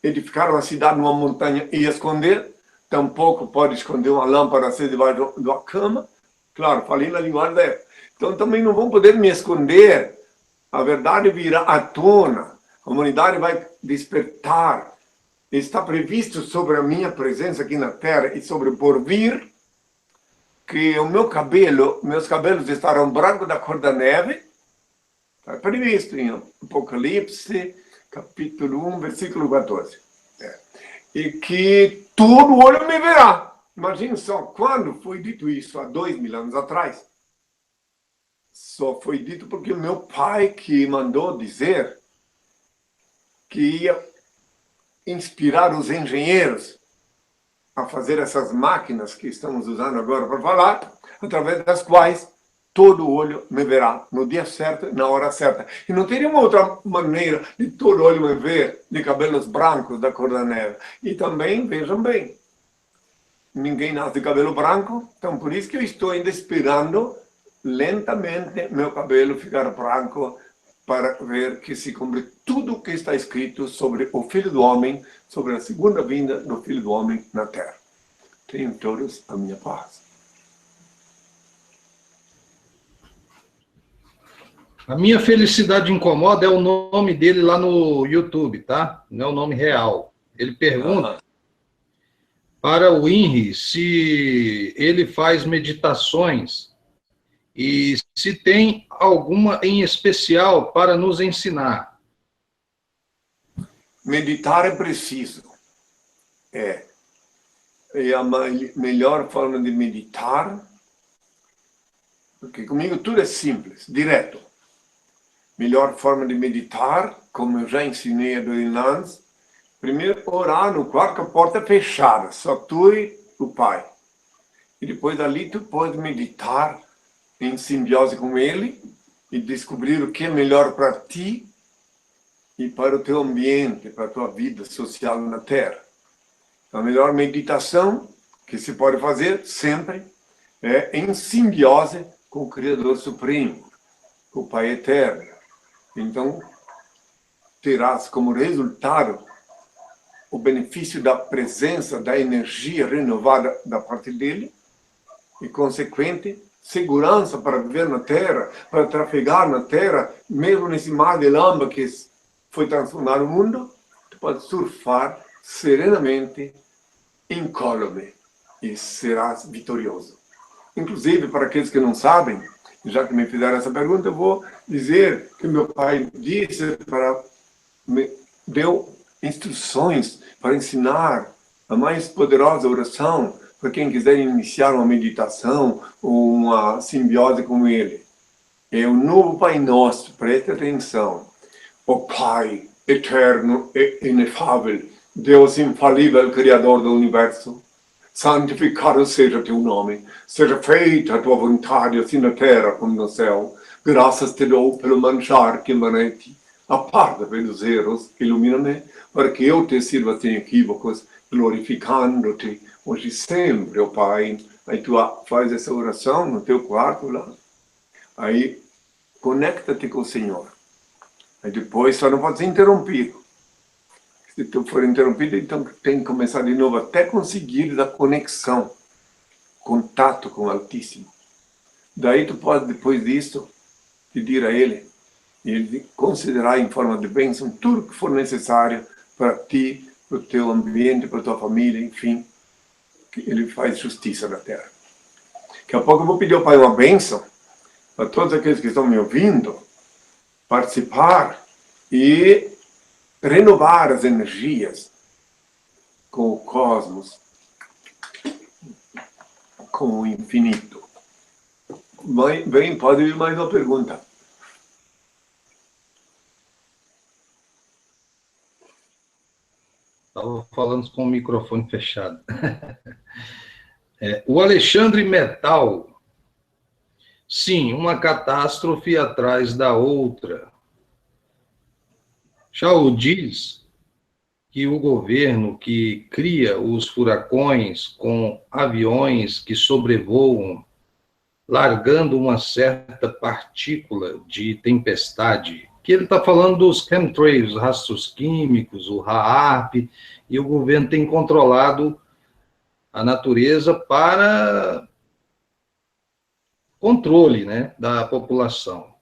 edificar uma cidade numa montanha e esconder, tampouco pode esconder uma lâmpada acesa debaixo de uma cama. Claro, falei na linguagem da época. Então também não vão poder me esconder. A verdade virá à tona. A humanidade vai despertar. Está previsto sobre a minha presença aqui na Terra e sobre o porvir que o meu cabelo, meus cabelos estarão brancos da cor da neve. Está previsto em Apocalipse, capítulo 1, versículo 14. E que todo olho me verá. Imagine só, quando foi dito isso há 2000 anos atrás, só foi dito porque o meu pai que mandou dizer que ia inspirar os engenheiros a fazer essas máquinas que estamos usando agora para falar, através das quais todo olho me verá no dia certo, na hora certa. E não teria uma outra maneira de todo olho me ver de cabelos brancos da cor da neve. E também, vejam bem, ninguém nasce de cabelo branco, então por isso que eu estou ainda esperando lentamente meu cabelo ficar branco para ver que se cumpre tudo o que está escrito sobre o Filho do Homem, sobre a segunda vinda do Filho do Homem na Terra. Tenham todos a minha paz. A minha felicidade incomoda é o nome dele lá no YouTube, tá? Não é o nome real. Ele pergunta para o Henry se ele faz meditações e se tem alguma em especial para nos ensinar. Meditar é preciso. É a melhor forma de meditar, porque comigo tudo é simples, direto. Melhor forma de meditar, como eu já ensinei a Dorinans, primeiro orar no quarto com a porta fechada, só tu e o Pai. E depois dali tu pode meditar em simbiose com Ele e descobrir o que é melhor para ti e para o teu ambiente, para a tua vida social na Terra. A melhor meditação que se pode fazer sempre é em simbiose com o Criador Supremo, com o Pai Eterno. Então, terás como resultado o benefício da presença, da energia renovada da parte dele e, consequente, segurança para viver na Terra, para trafegar na Terra, mesmo nesse mar de lama que foi transformar o mundo, tu pode surfar serenamente, incólume, e serás vitorioso. Inclusive, para aqueles que não sabem, já que me fizeram essa pergunta, eu vou dizer que meu pai me deu instruções para ensinar a mais poderosa oração para quem quiser iniciar uma meditação ou uma simbiose com ele. É o novo Pai Nosso, preste atenção. O Pai eterno e inefável, Deus infalível, Criador do Universo, santificado seja teu nome, seja feita a tua vontade, assim na terra como no céu. Graças te dou pelo manjar que emana de ti. Aparta-me dos erros, ilumina-me, para que eu te sirva sem equívocos, glorificando-te hoje e sempre, ó Pai. Aí tu faz essa oração no teu quarto lá, aí conecta-te com o Senhor. Aí depois só não pode ser interrompido. Se tu for interrompido, então tem que começar de novo até conseguir a conexão, contato com o Altíssimo. Daí tu pode, depois disso, pedir a Ele, e Ele considerar em forma de bênção tudo que for necessário para ti para o teu ambiente, para a tua família, enfim. Que ele faz justiça na terra. Daqui a pouco eu vou pedir ao Pai uma bênção para todos aqueles que estão me ouvindo participar e renovar as energias com o cosmos, com o infinito. Bem, pode vir mais uma pergunta. Estava falando com o microfone fechado. O Alexandre Metal. Sim, uma catástrofe atrás da outra. Shaul diz que o governo que cria os furacões com aviões que sobrevoam, largando uma certa partícula de tempestade, que ele está falando dos chemtrails, rastros químicos, o HAARP, e o governo tem controlado a natureza para controle, né, da população.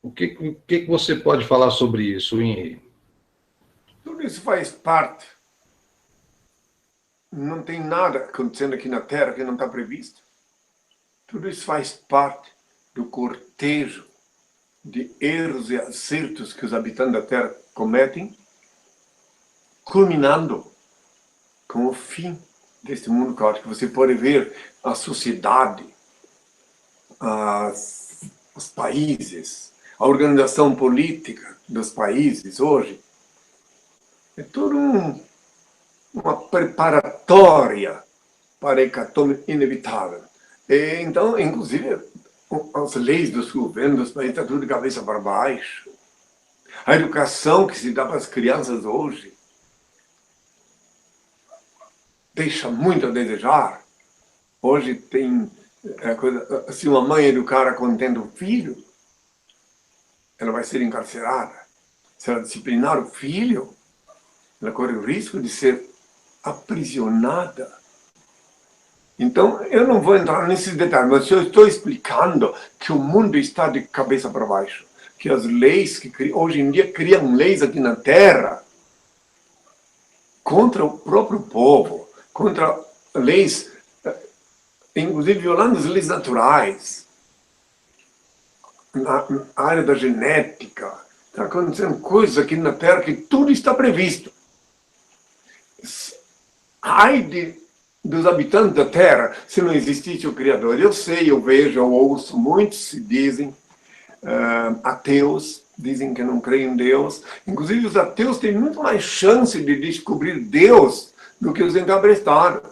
O que você pode falar sobre isso, Henri? Tudo isso faz parte. Não tem nada acontecendo aqui na Terra que não está previsto. Tudo isso faz parte do cortejo de erros e acertos que os habitantes da Terra cometem, culminando com o fim deste mundo caótico. Você pode ver a sociedade, os países, a organização política dos países hoje. É tudo uma preparatória para a hecatombe inevitável. E, então, inclusive, as leis dos governos dos países estão tudo de cabeça para baixo. A educação que se dá para as crianças hoje deixa muito a desejar. Hoje tem coisa, se uma mãe educar a contento o filho, ela vai ser encarcerada. Se ela disciplinar o filho, ela corre o risco de ser aprisionada. Então, eu não vou entrar nesses detalhes, mas eu estou explicando que o mundo está de cabeça para baixo. Que as leis que hoje em dia criam leis aqui na Terra contra o próprio povo, contra leis, inclusive violando as leis naturais. Na área da genética, está acontecendo coisas aqui na Terra que tudo está previsto. Ai dos habitantes da Terra se não existisse o Criador. Eu sei, eu vejo, eu ouço, muitos se dizem ateus, dizem que não creem em Deus. Inclusive os ateus têm muito mais chance de descobrir Deus do que os encabrestados.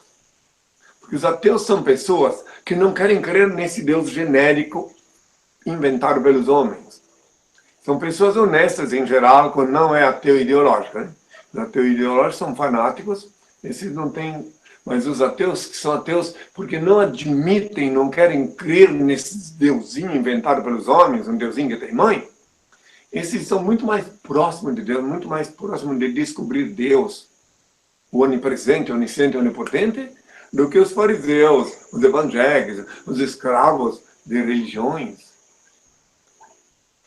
Porque os ateus são pessoas que não querem crer nesse Deus genérico inventado pelos homens. São pessoas honestas em geral, quando não é ateu ideológico. Né? Os ateus ideológicos são fanáticos, esses não têm. Mas os ateus que são ateus porque não admitem, não querem crer nesse deusinho inventado pelos homens, um deusinho que tem mãe, esses são muito mais próximos de Deus, muito mais próximos de descobrir Deus, o onipresente, onisciente, onipotente, do que os fariseus, os evangélicos, os escravos de religiões.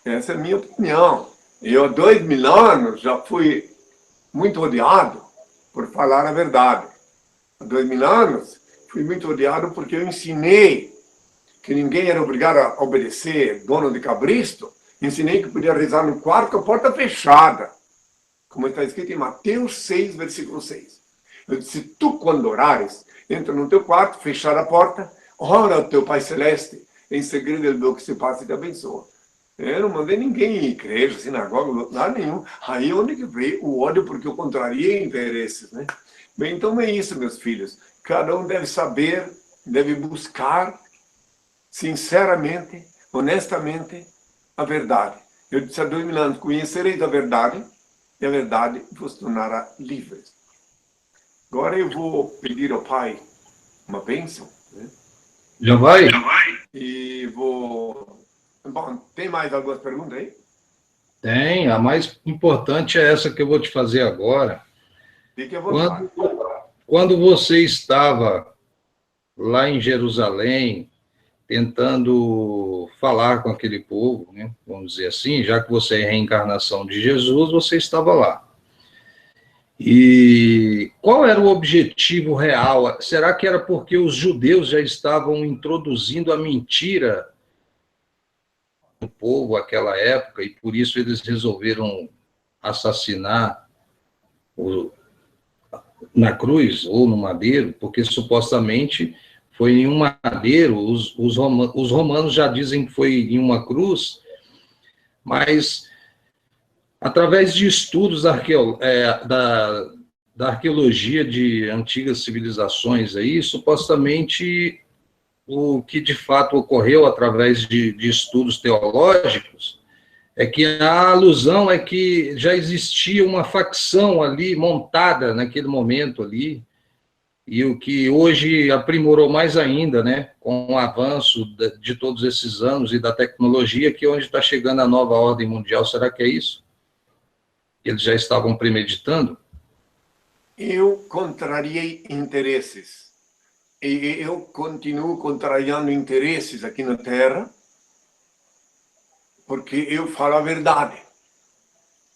Essa é a minha opinião. Eu, há 2000 anos, já fui muito odiado por falar a verdade. Há 2000 anos, fui muito odiado porque eu ensinei que ninguém era obrigado a obedecer dono de cabristo. Ensinei que podia rezar no quarto com a porta fechada, como está escrito em Mateus 6, versículo 6. Eu disse, tu quando orares, entra no teu quarto, fechar a porta, ora ao teu Pai Celeste, em segredo ele vê o que se passa e te abençoa. Eu não mandei ninguém em igreja, sinagoga, nada nenhum. Aí onde que veio o ódio, porque eu contrariei interesses, né? Bem, então é isso, meus filhos. Cada um deve saber, deve buscar, sinceramente, honestamente, a verdade. Eu disse há 2000 anos, conhecereis a verdade, e a verdade vos tornará livres. Agora eu vou pedir ao Pai uma bênção, né? Já vai? E vou... Bom, tem mais algumas perguntas aí? Tem. A mais importante é essa que eu vou te fazer agora. Fique à vontade. Quando você estava lá em Jerusalém, tentando falar com aquele povo, né, vamos dizer assim, já que você é a reencarnação de Jesus, você estava lá. E qual era o objetivo real? Será que era porque os judeus já estavam introduzindo a mentira no povo naquela época e por isso eles resolveram assassinar na cruz ou no madeiro? Porque supostamente foi em um madeiro, os romanos já dizem que foi em uma cruz, mas através de estudos da arqueologia de antigas civilizações aí, supostamente o que de fato ocorreu através de estudos teológicos é que a alusão é que já existia uma facção ali montada naquele momento ali, e o que hoje aprimorou mais ainda, né, com o avanço de todos esses anos e da tecnologia, que é onde está chegando a nova ordem mundial. Será que é isso? Eles já estavam premeditando? Eu contrariei interesses. E eu continuo contrariando interesses aqui na Terra, porque eu falo a verdade.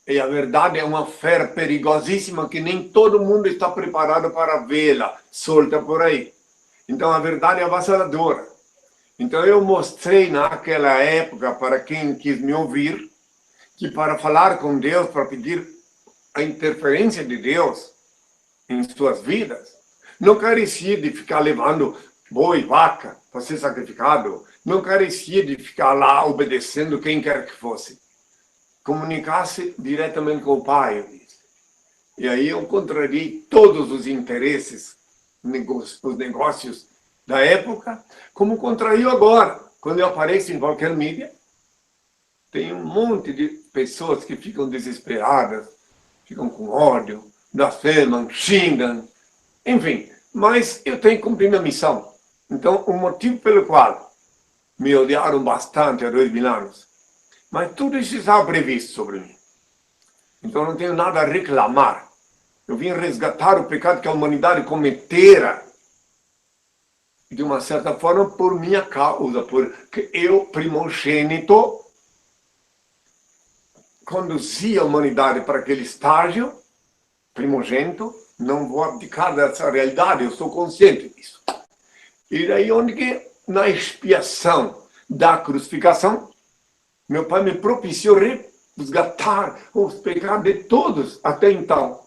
E a verdade é uma fera perigosíssima que nem todo mundo está preparado para vê-la, solta por aí. Então a verdade é avassaladora. Então eu mostrei naquela época, para quem quis me ouvir, que para falar com Deus, para pedir a interferência de Deus em suas vidas, não carecia de ficar levando boi e vaca para ser sacrificado, não carecia de ficar lá obedecendo quem quer que fosse. Comunicasse diretamente com o Pai, eu disse. E aí eu contrariei todos os interesses, os negócios da época, como contrario agora. Quando eu apareço em qualquer mídia, tem um monte de pessoas que ficam desesperadas, ficam com ódio, blasfemam, xingam, enfim. Mas eu tenho que cumprir minha missão. Então, o motivo pelo qual me odiaram bastante há 2000 anos, mas tudo isso estava previsto sobre mim. Então, não tenho nada a reclamar. Eu vim resgatar o pecado que a humanidade cometera, de uma certa forma, por minha causa, porque eu, primogênito, conduzi a humanidade para aquele estágio, primogênito, não vou abdicar dessa realidade, eu sou consciente disso. E daí onde que, na expiação da crucificação, meu Pai me propiciou resgatar os pecados de todos até então.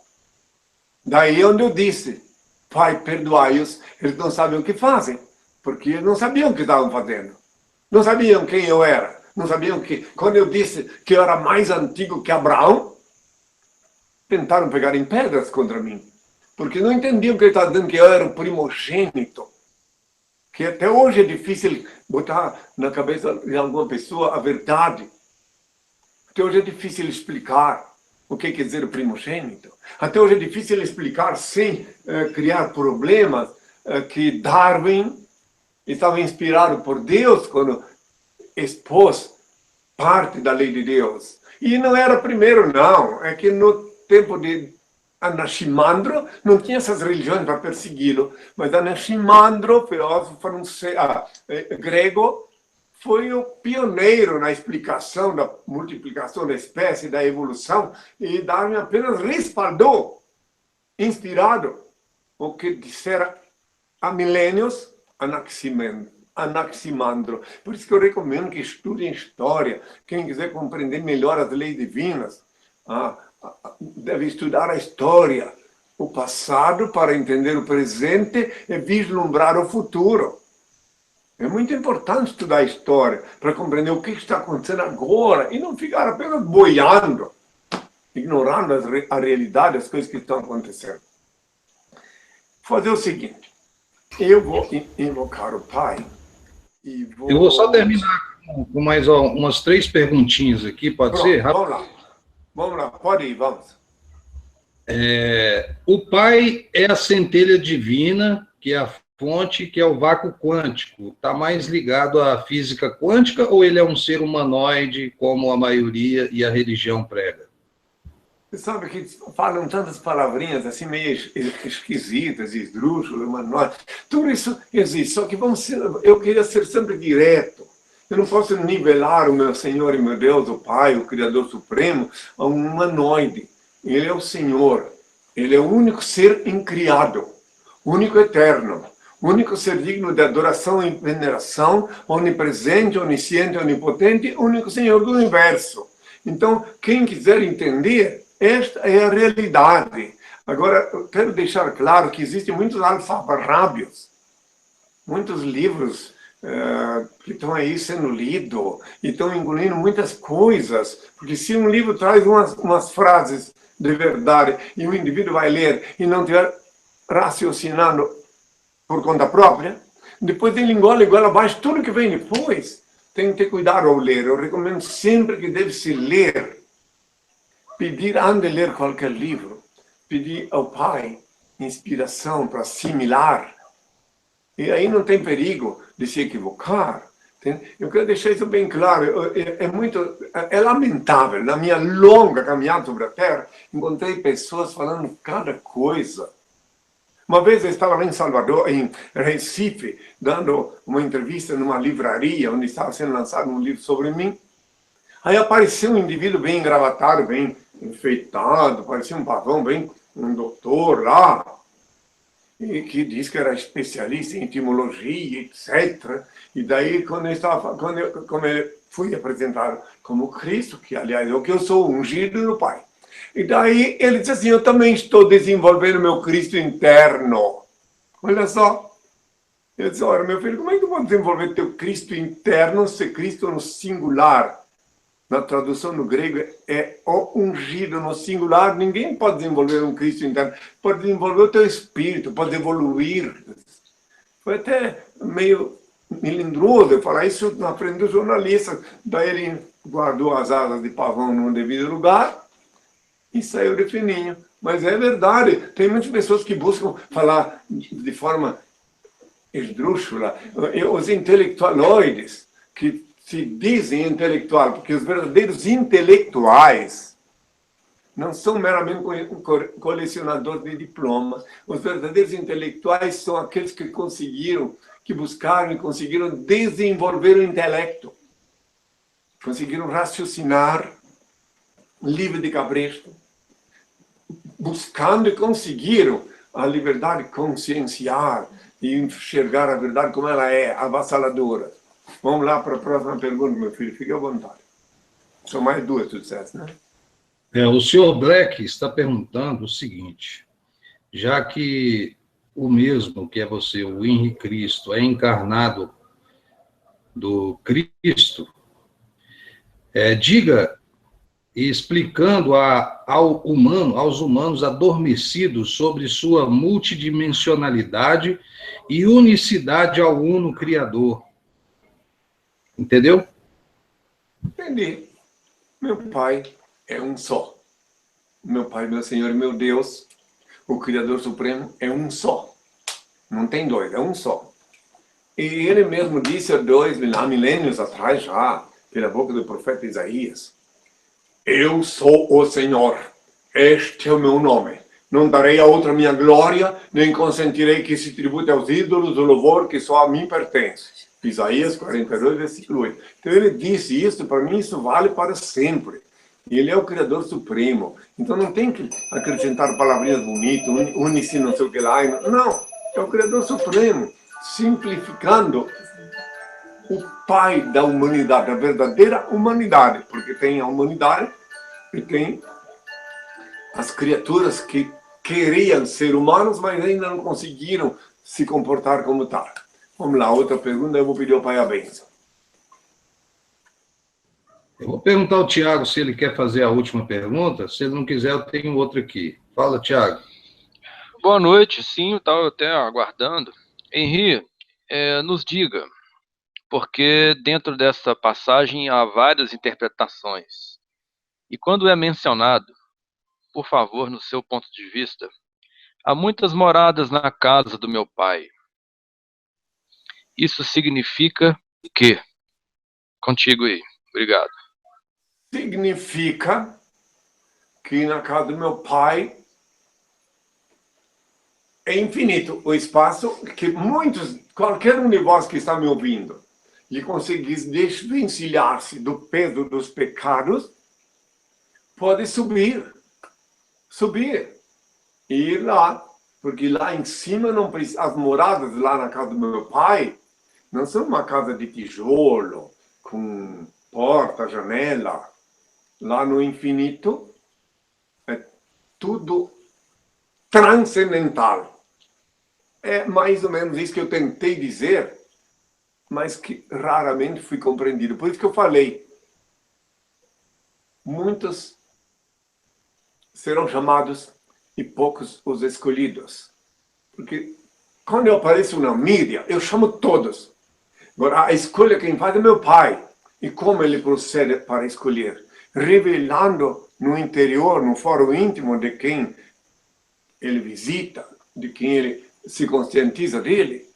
Daí onde eu disse, Pai, perdoai-os, eles não sabem o que fazem, porque eles não sabiam o que estavam fazendo. Não sabiam quem eu era. Não sabiam que, quando eu disse que eu era mais antigo que Abraão, tentaram pegar em pedras contra mim. Porque não entendiam que ele estava dizendo que eu era o primogênito. Que até hoje é difícil botar na cabeça de alguma pessoa a verdade. Até hoje é difícil explicar o que quer dizer o primogênito. Até hoje é difícil explicar sem criar problemas que Darwin estava inspirado por Deus quando expôs parte da lei de Deus. E não era primeiro, não. É que no tempo de Anaximandro não tinha essas religiões para persegui-lo. Mas Anaximandro, filósofo grego, foi o pioneiro na explicação da multiplicação da espécie, da evolução, e Darwin apenas respaldou, inspirado, o que dissera há milênios Anaximandro. Por isso que eu recomendo que estudem história. Quem quiser compreender melhor as leis divinas, deve estudar a história, o passado, para entender o presente e vislumbrar o futuro. É muito importante estudar a história para compreender o que está acontecendo agora e não ficar apenas boiando, ignorando a realidade, as coisas que estão acontecendo. Fazer o seguinte, eu vou invocar o Pai e vou... Eu vou só terminar com mais umas 3 perguntinhas aqui, pode ser? Vamos lá. Vamos lá, pode ir, vamos. O Pai é a centelha divina, que é a fonte, que é o vácuo quântico. Está mais ligado à física quântica ou ele é um ser humanoide, como a maioria e a religião prega? Você sabe que falam tantas palavrinhas assim, meio esquisitas, esdrúxulas, humanoides. Tudo isso existe, só que eu queria ser sempre direto. Eu não posso nivelar o meu Senhor e meu Deus, o Pai, o Criador Supremo, a um humanoide. Ele é o Senhor. Ele é o único ser incriado, único eterno, único ser digno de adoração e veneração, onipresente, onisciente, onipotente, único Senhor do universo. Então, quem quiser entender, esta é a realidade. Agora, eu quero deixar claro que existem muitos alfarrábios, muitos livros que estão aí sendo lidos e estão engolindo muitas coisas, porque se um livro traz umas frases de verdade e o indivíduo vai ler e não estiver raciocinando por conta própria, depois ele engole igual abaixo tudo que vem depois. Tem que ter cuidado ao ler. Eu recomendo sempre que deve-se ler, pedir antes de ler qualquer livro, pedir ao Pai inspiração para assimilar. E aí não tem perigo de se equivocar. Eu quero deixar isso bem claro. É lamentável. Na minha longa caminhada sobre a Terra, encontrei pessoas falando cada coisa. Uma vez eu estava lá em Salvador, em Recife, dando uma entrevista numa livraria, onde estava sendo lançado um livro sobre mim. Aí apareceu um indivíduo bem engravatado, bem enfeitado, parecia um pavão, bem um doutor lá, e que disse que era especialista em etimologia, etc. E daí, quando eu fui apresentado como Cristo, que aliás é o que eu sou, ungido do Pai. E daí ele disse assim, eu também estou desenvolvendo meu Cristo interno. Olha só. Eu disse, olha, meu filho, como é que tu pode desenvolver teu Cristo interno se Cristo no singular? Na tradução no grego é o ungido no singular. Ninguém pode desenvolver um Cristo interno. Pode desenvolver o teu espírito, pode evoluir. Foi até meio melindroso falar isso na frente do jornalista. Daí ele guardou as asas de pavão no devido lugar e saiu de fininho. Mas é verdade. Tem muitas pessoas que buscam falar de forma esdrúxula. Os intelectualoides que se dizem intelectual, porque os verdadeiros intelectuais não são meramente colecionadores de diplomas. Os verdadeiros intelectuais são aqueles que buscaram e conseguiram desenvolver o intelecto. Conseguiram raciocinar, livre de cabresto, buscando e conseguiram a liberdade conscienciar e enxergar a verdade como ela é, avassaladora. Vamos lá para a próxima pergunta, meu filho. Fique à vontade. São mais duas, tu disseste, né? O senhor Black está perguntando o seguinte, já que o mesmo que é você, o Henri Cristo, é encarnado do Cristo, diga, explicando aos humanos adormecidos sobre sua multidimensionalidade e unicidade ao Uno Criador. Entendeu? Entendi. Meu Pai é um só. Meu Pai, meu Senhor e meu Deus, o Criador Supremo, é um só. Não tem dois, é um só. E ele mesmo disse há milênios atrás já, pela boca do profeta Isaías, eu sou o Senhor, este é o meu nome. Não darei a outra minha glória, nem consentirei que se tribute aos ídolos o louvor que só a mim pertence. Isaías 42, versículo 8. Então ele disse isso, para mim isso vale para sempre. Ele é o Criador Supremo. Então não tem que acrescentar palavrinhas bonitas, unici não sei o que lá. Não, é o Criador Supremo, simplificando o Pai da humanidade, a verdadeira humanidade. Porque tem a humanidade e tem as criaturas que queriam ser humanos, mas ainda não conseguiram se comportar como tal. Vamos lá, outra pergunta, eu vou pedir ao Pai a bênção. Eu vou perguntar ao Tiago se ele quer fazer a última pergunta. Se ele não quiser, eu tenho outra aqui. Fala, Tiago. Boa noite, sim, eu estava até aguardando. Henri, nos diga, porque dentro dessa passagem há várias interpretações. E quando é mencionado, por favor, no seu ponto de vista, há muitas moradas na casa do meu pai. Isso significa que? Contigo aí. Obrigado. Significa que na casa do meu pai é infinito o espaço que qualquer um de vós que está me ouvindo e conseguir desvencilhar-se do peso dos pecados, pode subir. e ir lá, porque lá em cima não precisa, as moradas lá na casa do meu pai não são uma casa de tijolo, com porta, janela. Lá no infinito é tudo transcendental. É mais ou menos isso que eu tentei dizer, mas que raramente fui compreendido. Por isso que eu falei, muitos serão chamados e poucos os escolhidos. Porque quando eu apareço na mídia, eu chamo todos. Agora, a escolha quem faz é meu pai. E como ele procede para escolher? Revelando no interior, no foro íntimo de quem ele visita, de quem ele se conscientiza dele,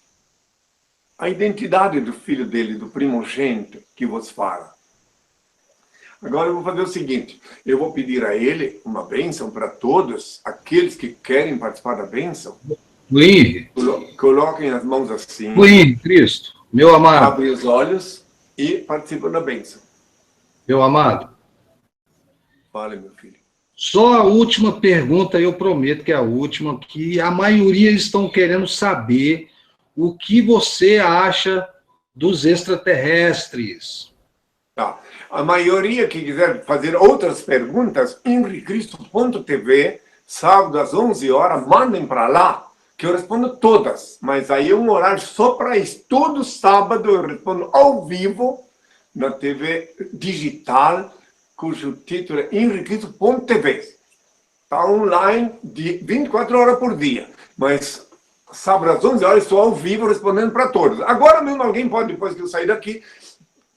a identidade do filho dele, do primogênito que vos fala. Agora eu vou fazer o seguinte, eu vou pedir a ele uma bênção para todos, aqueles que querem participar da bênção. Henri. Coloquem as mãos assim. Henri, Cristo, meu amado. Abrem os olhos e participam da bênção. Meu amado. Fale, meu filho. Só a última pergunta, eu prometo que é a última, que a maioria estão querendo saber o que você acha dos extraterrestres. Tá. A maioria que quiser fazer outras perguntas, henricristo.tv, sábado às 11 horas, mandem para lá, que eu respondo todas. Mas aí é um horário só para isso. Todo sábado eu respondo ao vivo, na TV digital, cujo título é henricristo.tv. Está online de 24 horas por dia. Mas sábado às 11 horas estou ao vivo respondendo para todos. Agora mesmo alguém pode, depois que eu sair daqui,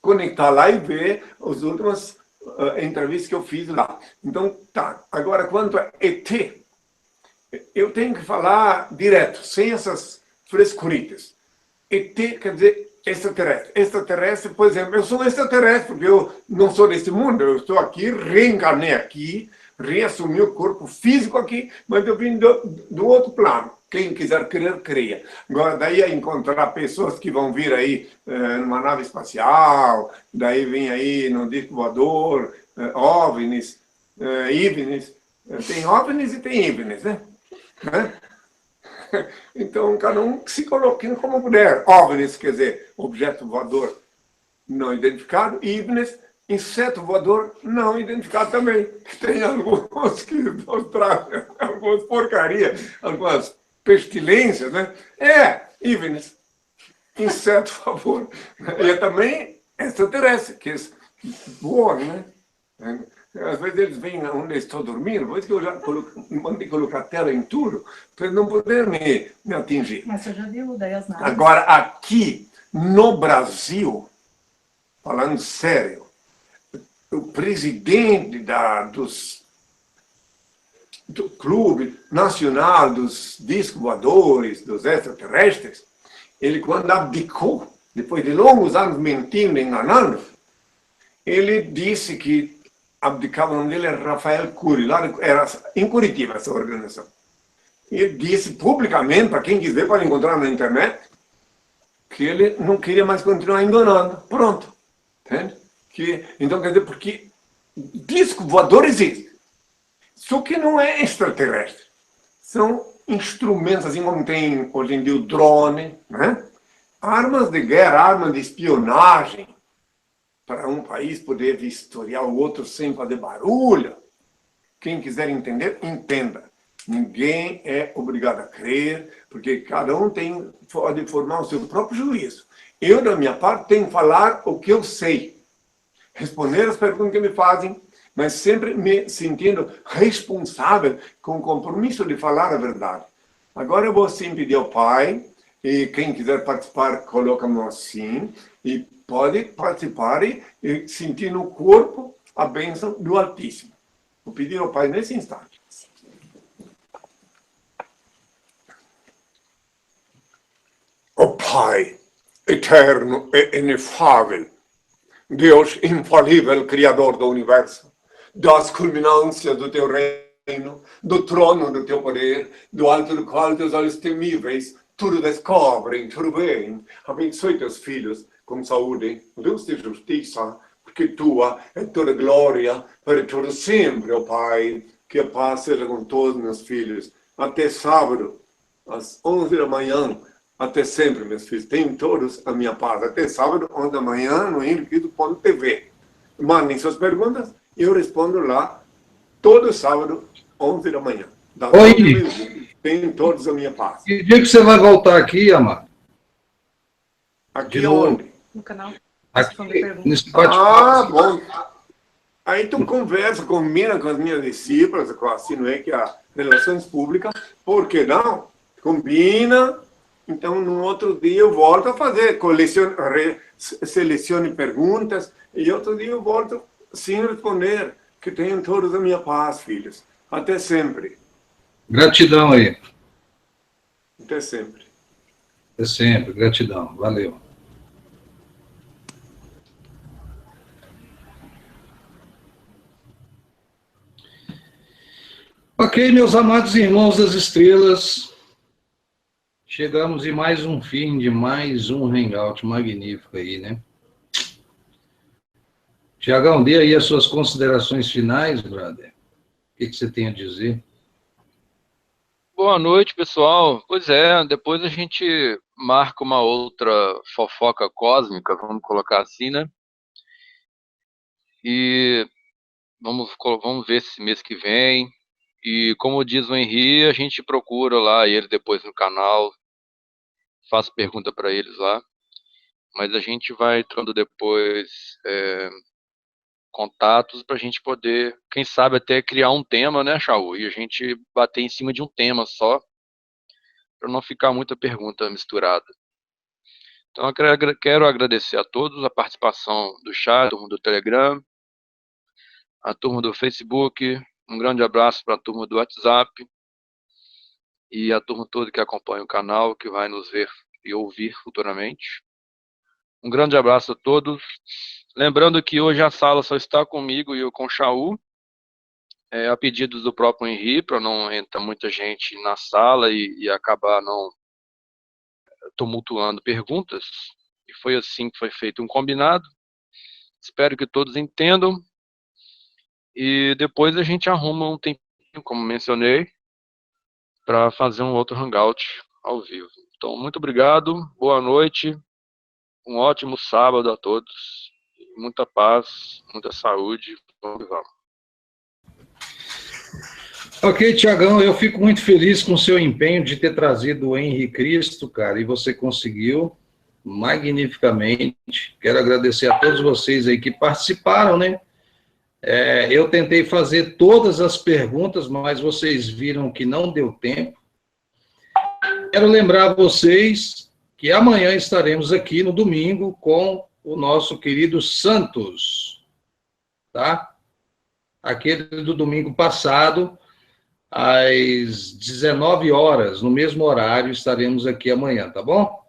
conectar lá e ver as últimas entrevistas que eu fiz lá. Então, tá. Agora, quanto a ET, eu tenho que falar direto, sem essas frescuritas. ET quer dizer extraterrestre. Extraterrestre, por exemplo, eu sou um extraterrestre, porque eu não sou desse mundo, eu estou aqui, reencarnei aqui, reassumi o corpo físico aqui, mas eu vim do outro plano. Quem quiser crer, creia. Agora, daí a encontrar pessoas que vão vir aí numa nave espacial, daí vem aí no disco voador, OVNIs, IVNIs. Tem OVNIs e tem IVNIs, né? Então, cada um se coloque como puder. OVNIs, quer dizer, objeto voador não identificado, IVNIs, inseto voador não identificado também. Tem alguns que trazem algumas porcarias, algumas pestilências, né? IVNIs, inseto voador. E também extraterrestre, que voam, né? Às vezes eles vêm onde eu estou dormindo, por isso que eu já mandei colocar a tela em tudo, para eles não poderem me atingir. Mas você já viu daí as naves? Agora, aqui no Brasil, falando sério, o presidente do Clube Nacional dos Discos Voadores, dos Extraterrestres, ele, quando abdicou, depois de longos anos mentindo, enganando, ele disse que abdicava, o nome dele era Rafael Cury, lá era em Curitiba essa organização. Ele disse publicamente, para quem quiser pode encontrar na internet, que ele não queria mais continuar enganando. Pronto. Entende? Então, quer dizer, porque disco voador existe. Só que não é extraterrestre. São instrumentos, assim como tem hoje em dia o drone, né? Armas de guerra, armas de espionagem, para um país poder vistoriar o outro sem fazer barulho. Quem quiser entender, entenda. Ninguém é obrigado a crer, porque cada um pode formar o seu próprio juízo. Eu, da minha parte, tenho que falar o que eu sei. Responder as perguntas que me fazem, mas sempre me sentindo responsável com o compromisso de falar a verdade. Agora eu vou sim pedir ao Pai, e quem quiser participar, coloca a mão assim, e pode participar e sentir no corpo a bênção do Altíssimo. Vou pedir ao Pai nesse instante. Ó Pai, eterno e inefável, Deus infalível, Criador do Universo, das culminâncias do Teu reino, do trono do Teu poder, do alto do qual Teus olhos temíveis tudo descobrem, tudo veem. Abençoe Teus filhos com saúde, luz de justiça, porque Tua é toda glória, para todo sempre, ó Pai. Que a paz seja com todos meus filhos. até sábado, às 11 da manhã, até sempre, meus filhos. Tem todos a minha paz. Até sábado, 11 da manhã, no henricristo.tv. Mandem suas perguntas e eu respondo lá todo sábado, 11 da manhã. Oi. Tem todos a minha paz. Que dia que você vai voltar aqui, Amado? Aqui onde? No canal. Aqui, nesse bate-papo. Bom. Aí tu conversa, combina com as minhas discípulas, com a Sinuê, que é a Relações Públicas. Por que não? Combina. Então, no outro dia eu volto a fazer, selecione perguntas, e outro dia eu volto sem responder. Que tenham todos a minha paz, filhos. Até sempre. Gratidão aí. Até sempre. Até sempre. Gratidão. Valeu. Ok, meus amados irmãos das estrelas, chegamos em mais um fim de mais um hangout magnífico aí, né? Tiagão, dê aí as suas considerações finais, brother. O que você tem a dizer? Boa noite, pessoal. Pois é, depois a gente marca uma outra fofoca cósmica, vamos colocar assim, né? E vamos ver esse mês que vem. E como diz o Henri, a gente procura lá ele depois no canal, faz pergunta para eles lá. Mas a gente vai trocando depois contatos para a gente poder, quem sabe até criar um tema, né, Shaul? E a gente bater em cima de um tema só, para não ficar muita pergunta misturada. Então eu quero agradecer a todos a participação do chat, a turma do Telegram, a turma do Facebook, um grande abraço para a turma do WhatsApp e a turma toda que acompanha o canal, que vai nos ver e ouvir futuramente. Um grande abraço a todos. Lembrando que hoje a sala só está comigo e eu com o Shaul, a pedido do próprio Henri, para não entrar muita gente na sala e acabar não tumultuando perguntas. E foi assim que foi feito um combinado. Espero que todos entendam. E depois a gente arruma um tempinho, como mencionei, para fazer um outro hangout ao vivo. Então, muito obrigado, boa noite, um ótimo sábado a todos. Muita paz, muita saúde. Vamos. Ok, Tiagão, eu fico muito feliz com o seu empenho de ter trazido o Henri Cristo, cara, e você conseguiu magnificamente. Quero agradecer a todos vocês aí que participaram, né? Eu tentei fazer todas as perguntas, mas vocês viram que não deu tempo. Quero lembrar vocês que amanhã estaremos aqui no domingo com o nosso querido Santos, tá? Aquele do domingo passado, às 19 horas, no mesmo horário, estaremos aqui amanhã, tá bom?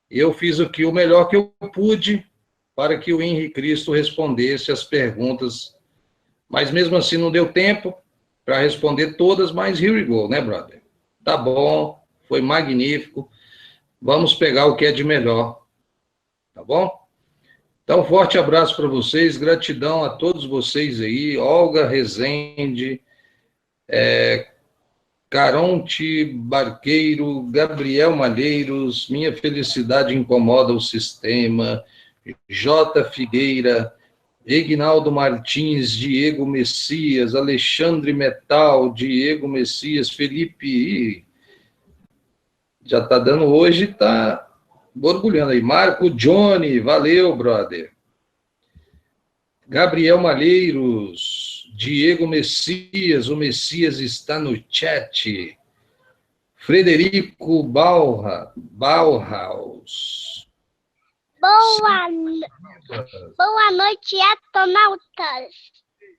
Eu fiz aqui o melhor que eu pude para que o Henri Cristo respondesse as perguntas, mas mesmo assim não deu tempo para responder todas, mas here we go, né, brother? Tá bom, foi magnífico, vamos pegar o que é de melhor, tá bom? Então, forte abraço para vocês, gratidão a todos vocês aí, Olga Rezende, Caronte Barqueiro, Gabriel Malheiros, Minha Felicidade Incomoda o Sistema, J. Figueira, Ignaldo Martins, Diego Messias, Alexandre Metal, Diego Messias, Felipe, já está dando hoje, está borbulhando aí, Marco Johnny, valeu, brother. Gabriel Malheiros, Diego Messias, o Messias está no chat. Frederico Bauhaus. Boa noite, astronautas.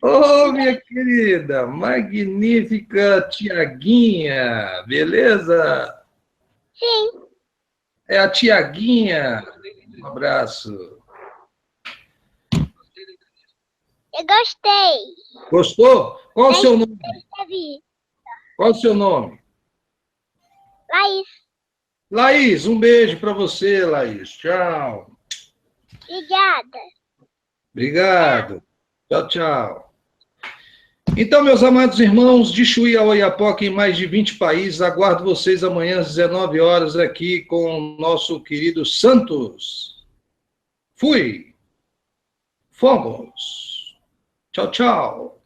Ô, minha querida, magnífica Tiaguinha, beleza? Sim. É a Tiaguinha. Um abraço. Eu gostei. Gostou? Qual o seu nome? Escrevi. Qual o seu nome? Laís. Laís, um beijo para você, Laís. Tchau. Obrigada. Obrigado. Tchau, tchau. Então, meus amados irmãos, de Chuí a Oiapoque, em mais de 20 países, aguardo vocês amanhã às 19 horas aqui com o nosso querido Santos. Fui. Fomos. Tchau, tchau.